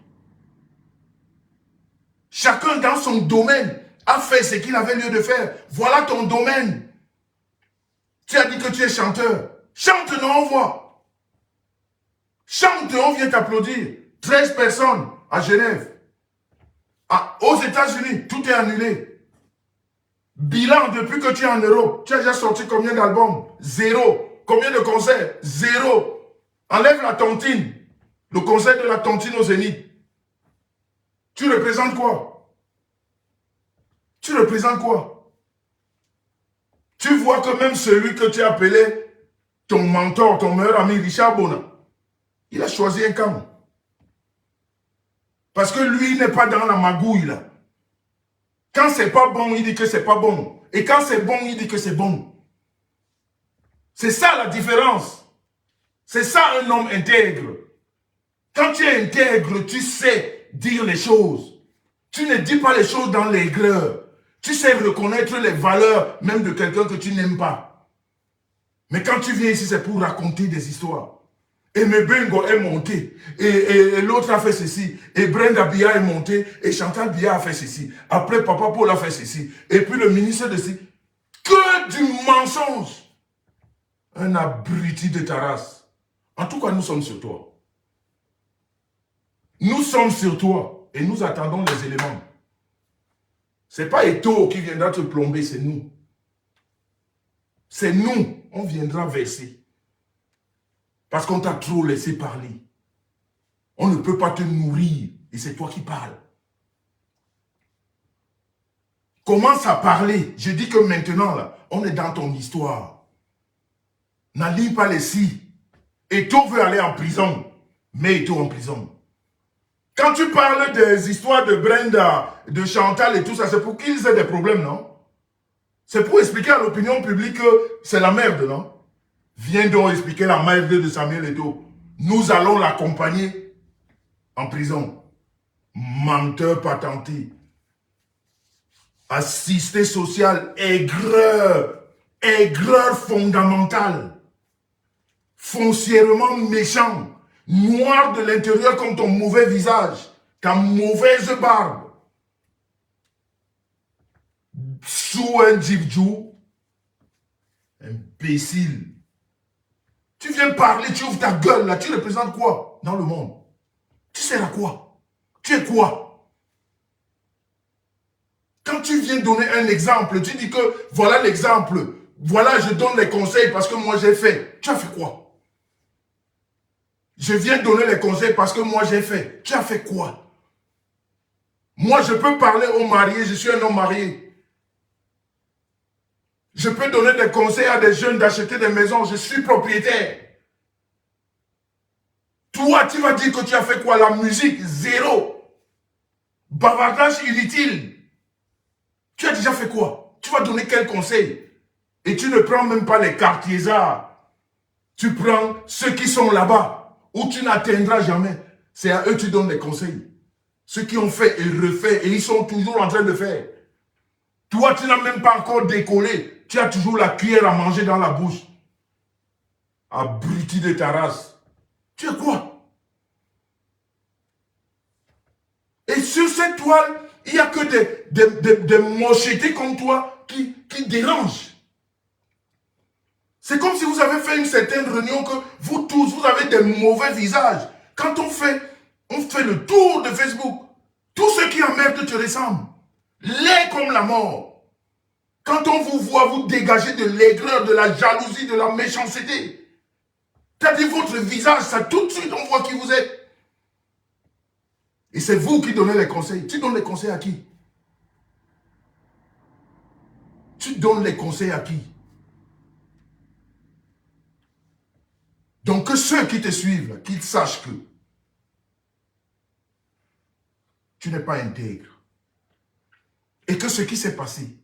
Chacun dans son domaine a fait ce qu'il avait lieu de faire. Voilà ton domaine. Tu as dit que tu es chanteur. Chante, non, on voit. Chante, on vient t'applaudir. 13 personnes à Genève. Aux États-Unis, tout est annulé. Bilan, depuis que tu es en Europe, tu as déjà sorti combien d'albums? 0. Combien de concerts? 0. Enlève la tontine. Le concert de la tontine au Zénith. Tu représentes quoi? Tu représentes quoi? Tu vois que même celui que tu as appelé ton mentor, ton meilleur ami, Richard Bona, il a choisi un camp. Parce que lui n'est pas dans la magouille là. Quand c'est pas bon, il dit que c'est pas bon. Et quand c'est bon, il dit que c'est bon. C'est ça la différence. C'est ça un homme intègre. Quand tu es intègre, tu sais dire les choses. Tu ne dis pas les choses dans l'aigreur. Tu sais reconnaître les valeurs même de quelqu'un que tu n'aimes pas. Mais quand tu viens ici, c'est pour raconter des histoires. Et Mebengo est monté, et l'autre a fait ceci, et Brenda Bia est monté, et Chantal Bia a fait ceci. Après, Papa Paul a fait ceci. Et puis le ministre de ceci. Que du mensonge. Un abruti de ta race. En tout cas, nous sommes sur toi. Nous sommes sur toi, et nous attendons les éléments. Ce n'est pas Eto qui viendra te plomber, c'est nous. C'est nous, on viendra verser. Parce qu'on t'a trop laissé parler. On ne peut pas te nourrir. Et c'est toi qui parles. Commence à parler. Je dis que maintenant, là, on est dans ton histoire. N'aligne pas les si. Eto veut aller en prison. Mets Eto en prison. Quand tu parles des histoires de Brenda, de Chantal et tout ça, c'est pour qu'ils aient des problèmes, non? C'est pour expliquer à l'opinion publique que c'est la merde, non? Viens donc expliquer la merde de Samuel Eto'o. Nous allons l'accompagner en prison. Menteur patenté. Assisté social, aigreur. Aigreur fondamentale. Foncièrement méchant. Noir de l'intérieur comme ton mauvais visage. Ta mauvaise barbe. Sous un djibdjou. Imbécile. Tu viens parler, tu ouvres ta gueule là, tu représentes quoi dans le monde? Tu sers à quoi? Tu es quoi? Quand tu viens donner un exemple, tu dis que voilà l'exemple, voilà je donne les conseils parce que moi j'ai fait. Tu as fait quoi? Je viens donner les conseils parce que moi j'ai fait. Tu as fait quoi? Moi je peux parler aux mariés, je suis un homme marié. Je peux donner des conseils à des jeunes d'acheter des maisons. Je suis propriétaire. Toi, tu vas dire que tu as fait quoi? La musique, 0. Bavardage inutile. Tu as déjà fait quoi? Tu vas donner quel conseil? Et tu ne prends même pas les quartiers. Tu prends ceux qui sont là-bas, où tu n'atteindras jamais. C'est à eux que tu donnes les conseils. Ceux qui ont fait et refait, et ils sont toujours en train de faire. Toi, tu n'as même pas encore décollé. Tu as toujours la cuillère à manger dans la bouche. Abruti de ta race. Tu es quoi? Et sur cette toile, il n'y a que des mochetés comme toi qui dérangent. C'est comme si vous avez fait une certaine réunion que vous tous, vous avez des mauvais visages. Quand on fait le tour de Facebook, tous ceux qui emmerdent te ressemblent. Laid comme la mort. Quand on vous voit, vous dégagez de l'aigreur, de la jalousie, de la méchanceté. C'est-à-dire votre visage, ça tout de suite, on voit qui vous êtes. Et c'est vous qui donnez les conseils. Tu donnes les conseils à qui? Tu donnes les conseils à qui? Donc que ceux qui te suivent, qu'ils sachent que tu n'es pas intègre. Et que ce qui s'est passé,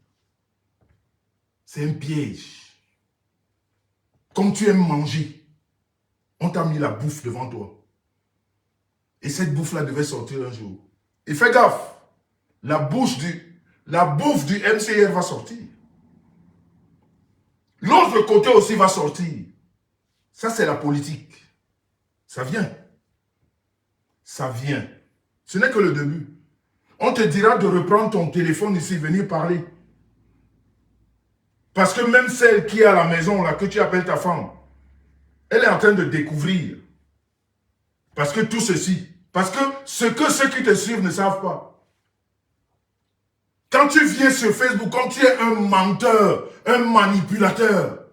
c'est un piège. Comme tu aimes manger, on t'a mis la bouffe devant toi. Et cette bouffe-là devait sortir un jour. Et fais gaffe, la bouffe du MCR va sortir. L'autre côté aussi va sortir. Ça, c'est la politique. Ça vient. Ça vient. Ce n'est que le début. On te dira de reprendre ton téléphone ici, venir parler. Parce que même celle qui est à la maison, là, que tu appelles ta femme, elle est en train de découvrir. Parce que tout ceci, parce que ceux qui te suivent ne savent pas. Quand tu viens sur Facebook, quand tu es un menteur, un manipulateur,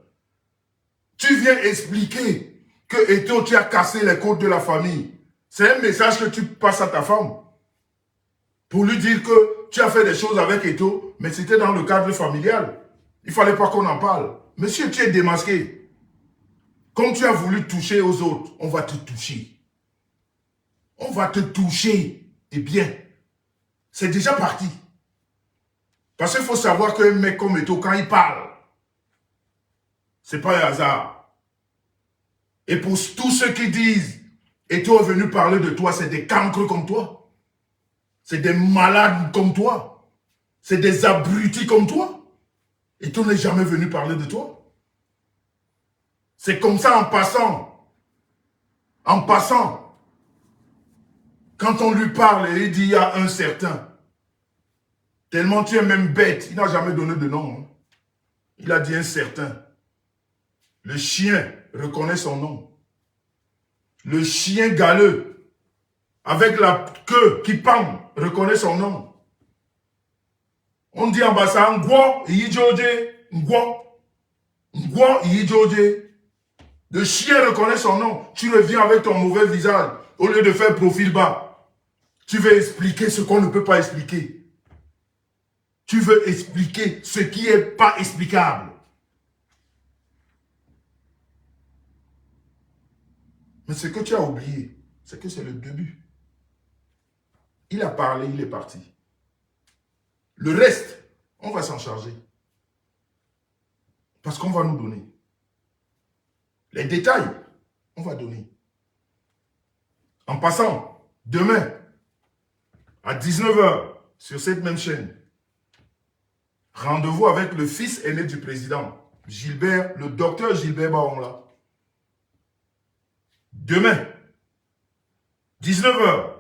tu viens expliquer que Eto, tu as cassé les côtes de la famille. C'est un message que tu passes à ta femme. Pour lui dire que tu as fait des choses avec Eto, mais c'était dans le cadre familial. Il ne fallait pas qu'on en parle. Monsieur, tu es démasqué. Comme tu as voulu toucher aux autres, on va te toucher. On va te toucher. Eh bien, c'est déjà parti. Parce qu'il faut savoir qu'un mec comme Eto, quand il parle, c'est pas un hasard. Et pour tous ceux qui disent, Eto est venu parler de toi, c'est des cancres comme toi. C'est des malades comme toi. C'est des abrutis comme toi. Eto n'est jamais venu parler de toi. C'est comme ça en passant. En passant. Quand on lui parle et il dit il y a un certain. Tellement tu es même bête. Il n'a jamais donné de nom. Hein. Il a dit un certain. Le chien reconnaît son nom. Le chien galeux, avec la queue qui pend, reconnaît son nom. On dit en bas ça, Ngwo, Ijoje, Ngwo. Ngwo, Ijoje. Le chien reconnaît son nom. Tu reviens avec ton mauvais visage. Au lieu de faire profil bas, tu veux expliquer ce qu'on ne peut pas expliquer. Tu veux expliquer ce qui n'est pas explicable. Mais ce que tu as oublié, c'est que c'est le début. Il a parlé, il est parti. Le reste, on va s'en charger. Parce qu'on va nous donner. Les détails, on va donner. En passant, demain, à 19 h, sur cette même chaîne, rendez-vous avec le fils aîné du président, Gilbert, le docteur Gilbert Baonla. Demain, 19 h,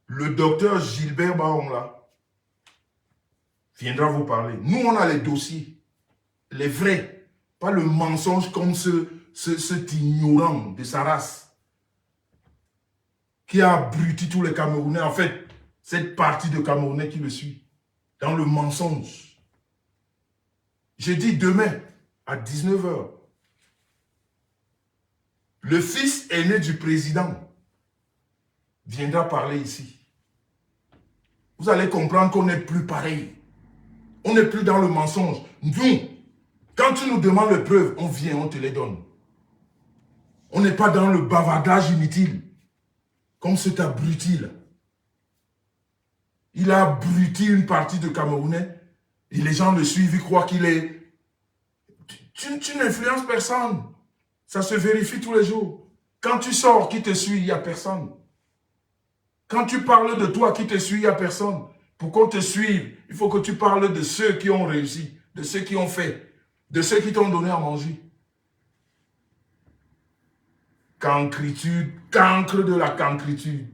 le docteur Gilbert Baonla viendra vous parler. Nous, on a les dossiers, les vrais, pas le mensonge comme cet ignorant de sa race qui a abruti tous les Camerounais. En fait, cette partie de Camerounais qui le suit, dans le mensonge. J'ai dit demain, à 19 h, le fils aîné du président viendra parler ici. Vous allez comprendre qu'on n'est plus pareil. On n'est plus dans le mensonge. Nous, quand tu nous demandes les preuves, on vient, on te les donne. On n'est pas dans le bavardage inutile. Comme cet abruti-là. Il a abruti une partie de Camerounais. Et les gens le suivent, ils croient qu'il est... Tu n'influences personne. Ça se vérifie tous les jours. Quand tu sors, qui te suit, il n'y a personne. Quand tu parles de toi qui te suit, il n'y a personne. Pour qu'on te suive, il faut que tu parles de ceux qui ont réussi, de ceux qui ont fait, de ceux qui t'ont donné à manger. Cancritude, cancre de la cancritude.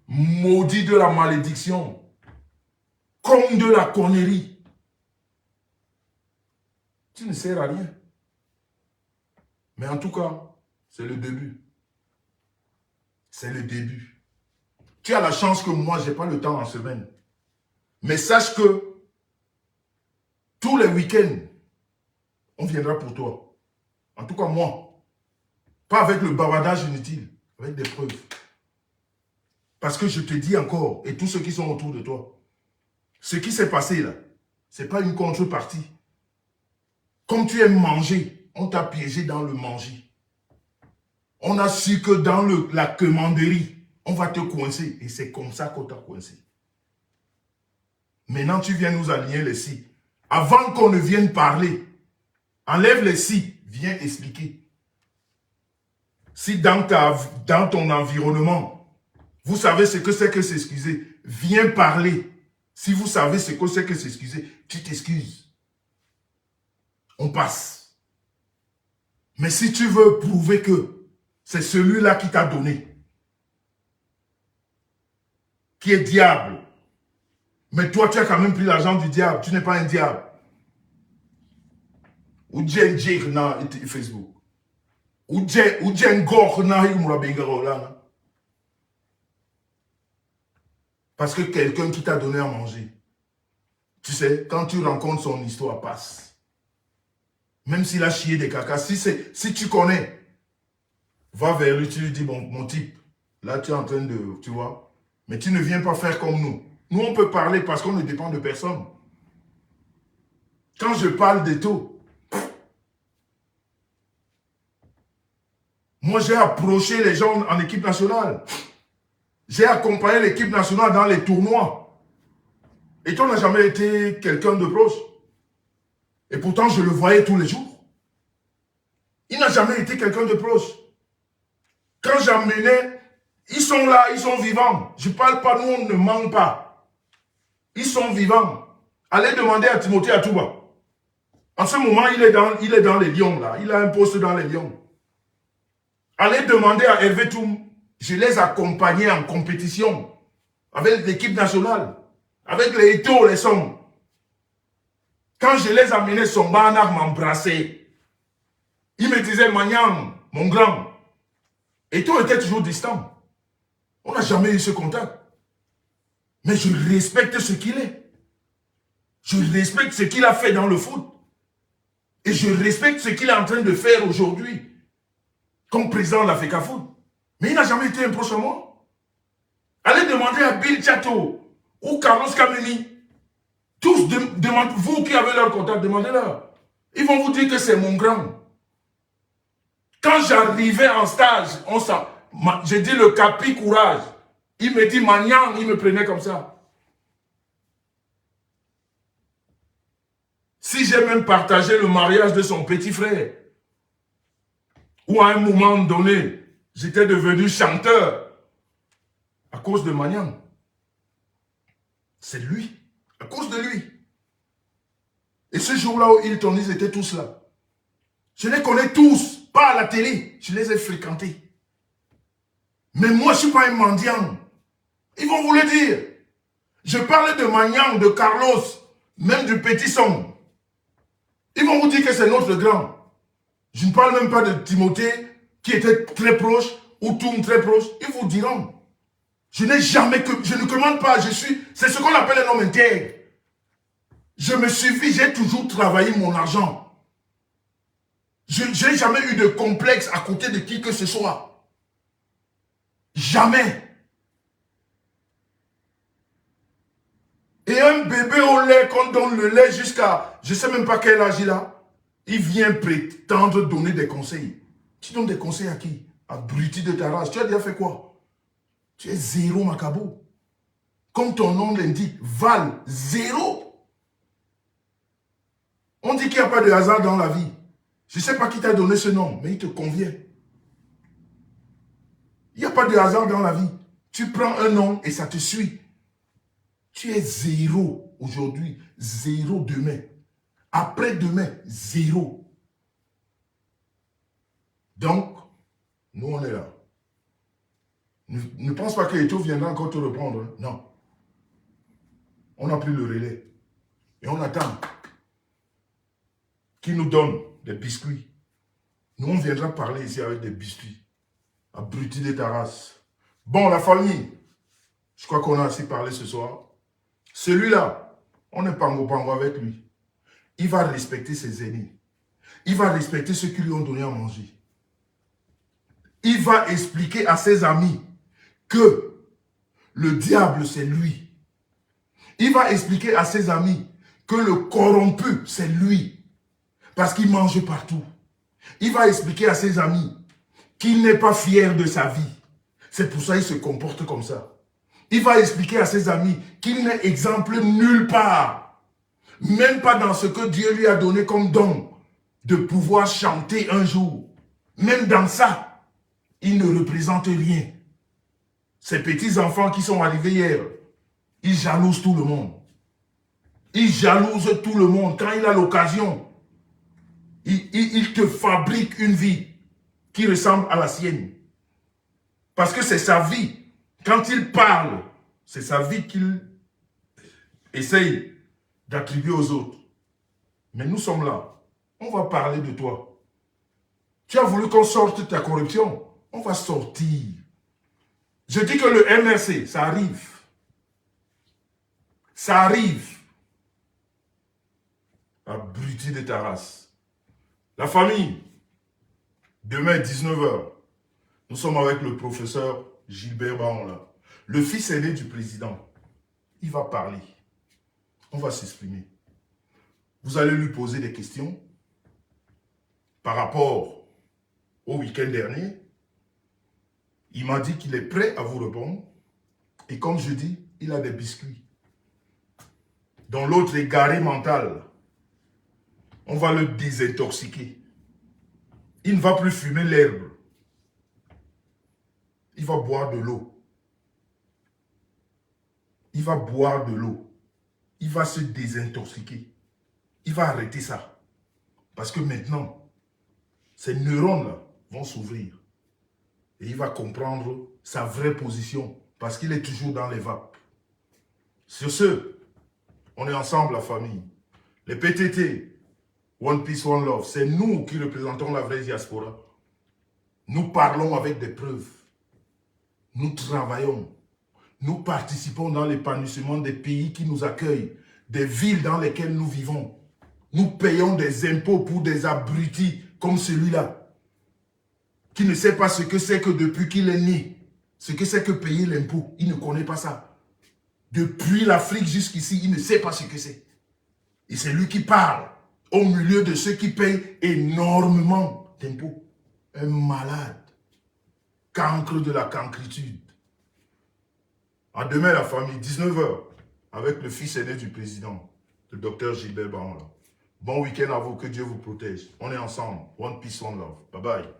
Maudit de la malédiction. Comme de la connerie. Tu ne sers à rien. Mais en tout cas, c'est le début. C'est le début. Tu as la chance que moi, je n'ai pas le temps en semaine. Mais sache que tous les week-ends, on viendra pour toi. En tout cas, moi. Pas avec le bavardage inutile, avec des preuves. Parce que je te dis encore, et tous ceux qui sont autour de toi, ce qui s'est passé là, ce n'est pas une contrepartie. Comme tu aimes manger, on t'a piégé dans le manger. On a su que dans la commanderie, on va te coincer. Et c'est comme ça qu'on t'a coincé. Maintenant, tu viens nous aligner les si. Avant qu'on ne vienne parler, enlève les si, viens expliquer. Si dans ton environnement, vous savez ce que c'est que s'excuser, viens parler. Si vous savez ce que c'est que s'excuser, tu t'excuses. On passe. Mais si tu veux prouver que c'est celui-là qui t'a donné, qui est diable, mais toi tu as quand même pris l'argent du diable, tu n'es pas un diable. Ou Djenjir na Facebook. Ou Djengor na Bengarola. Parce que quelqu'un qui t'a donné à manger, tu sais, quand tu rencontres son histoire, passe. Même s'il a chié des cacas, si tu connais, va vers lui, tu lui dis, bon, mon type, là tu es en train de, tu vois, mais tu ne viens pas faire comme nous. Nous, on peut parler parce qu'on ne dépend de personne. Quand je parle de tout, moi j'ai approché les gens en équipe nationale. J'ai accompagné l'équipe nationale dans les tournois. Et toi, n'a jamais été quelqu'un de proche. Et pourtant, je le voyais tous les jours. Il n'a jamais été quelqu'un de proche. Quand j'emmenais, ils sont là, ils sont vivants. Je ne parle pas, nous, on ne ment pas. Ils sont vivants. Allez demander à Timothée Atouba. En ce moment, il est dans les Lions, là. Il a un poste dans les Lions. Allez demander à Hervé Toum. Je les accompagnais en compétition avec l'équipe nationale, avec les Eto, les Sommes. Quand je les amenais, son banard m'embrassait. Il me disait, Magnang, mon grand. Eto était toujours distant. On n'a jamais eu ce contact. Mais je respecte ce qu'il est. Je respecte ce qu'il a fait dans le foot. Et je respecte ce qu'il est en train de faire aujourd'hui comme président de la FECAFOOT. Mais il n'a jamais été un proche à moi. Allez demander à Bill Chateau ou Carlos Kameni. Tous, vous qui avez leur contact, demandez-leur. Ils vont vous dire que c'est mon grand. Quand j'arrivais en stage, j'ai dit le capi courage. Il me dit Magnang, il me prenait comme ça. Si j'ai même partagé le mariage de son petit frère, ou à un moment donné, j'étais devenu chanteur à cause de Magnang. C'est lui, à cause de lui. Et ce jour-là où Hilton, ils étaient tous là. Je les connais tous, pas à la télé, je les ai fréquentés. Mais moi, je ne suis pas un mendiant. Ils vont vous le dire. Je parle de Magnang, de Carlos, même du petit son. Ils vont vous dire que c'est notre grand. Je ne parle même pas de Timothée, qui était très proche, ou Toum très proche. Ils vous diront. Je n'ai jamais que... Je ne commande pas, c'est ce qu'on appelle un homme intègre. Je me suffis, j'ai toujours travaillé mon argent. Je n'ai jamais eu de complexe à côté de qui que ce soit. Jamais. Et un bébé au lait, qu'on donne le lait jusqu'à... Je ne sais même pas quel âge il a. Il vient prétendre donner des conseils. Tu donnes des conseils à qui? Abruti de ta race. Tu as déjà fait quoi? Tu es zéro, Macabo. Comme ton nom l'indique, Val, zéro. On dit qu'il n'y a pas de hasard dans la vie. Je ne sais pas qui t'a donné ce nom, mais il te convient. Il n'y a pas de hasard dans la vie. Tu prends un nom et ça te suit. Tu es zéro aujourd'hui, zéro demain. Après-demain, zéro. Donc, nous on est là. Ne pense pas que Eto'o viendra encore te reprendre. Hein. Non. On a pris le relais. Et on attend qu'il nous donne des biscuits. Nous, on viendra parler ici avec des biscuits. Abruti de ta race. Bon, la famille, je crois qu'on a assez parlé ce soir. Celui-là, on est pango-pango avec lui. Il va respecter ses aînés. Il va respecter ceux qui lui ont donné à manger. Il va expliquer à ses amis que le diable, c'est lui. Il va expliquer à ses amis que le corrompu, c'est lui. Parce qu'il mange partout. Il va expliquer à ses amis qu'il n'est pas fier de sa vie. C'est pour ça qu'il se comporte comme ça. Il va expliquer à ses amis qu'il n'est exemple nulle part. Même pas dans ce que Dieu lui a donné comme don de pouvoir chanter un jour. Même dans ça, il ne représente rien. Ces petits-enfants qui sont arrivés hier, ils jalousent tout le monde. Il jalouse tout le monde. Quand il a l'occasion, il te fabrique une vie qui ressemble à la sienne. Parce que c'est sa vie. Quand il parle, c'est sa vie qu'il essaye d'attribuer aux autres. Mais nous sommes là. On va parler de toi. Tu as voulu qu'on sorte ta corruption. On va sortir. Je dis que le MRC, ça arrive. Ça arrive. Abruti de ta race. La famille, demain 19h, nous sommes avec le professeur Gilbert Bahon là. Le fils aîné du président. Il va parler. On va s'exprimer. Vous allez lui poser des questions par rapport au week-end dernier. Il m'a dit qu'il est prêt à vous répondre. Et comme je dis, il a des biscuits. Dont l'autre est garé mental. On va le désintoxiquer. Il ne va plus fumer l'herbe. Il va boire de l'eau. Il va boire de l'eau. Il va se désintoxiquer. Il va arrêter ça. Parce que maintenant, ces neurones-là vont s'ouvrir. Et il va comprendre sa vraie position. Parce qu'il est toujours dans les vapes. Sur ce, on est ensemble, la famille. Les PTT, One Peace, One Love, c'est nous qui représentons la vraie diaspora. Nous parlons avec des preuves. Nous travaillons. Nous participons dans l'épanouissement des pays qui nous accueillent, des villes dans lesquelles nous vivons. Nous payons des impôts pour des abrutis comme celui-là, qui ne sait pas ce que c'est que depuis qu'il est né, ce que c'est que payer l'impôt. Il ne connaît pas ça. Depuis l'Afrique jusqu'ici, il ne sait pas ce que c'est. Et c'est lui qui parle au milieu de ceux qui payent énormément d'impôts. Un malade. Cancre de la cancritude. À demain, la famille, 19h, avec le fils aîné du président, le docteur Gilbert Bahon. Bon week-end à vous, que Dieu vous protège. On est ensemble. One Peace, One Love. Bye bye.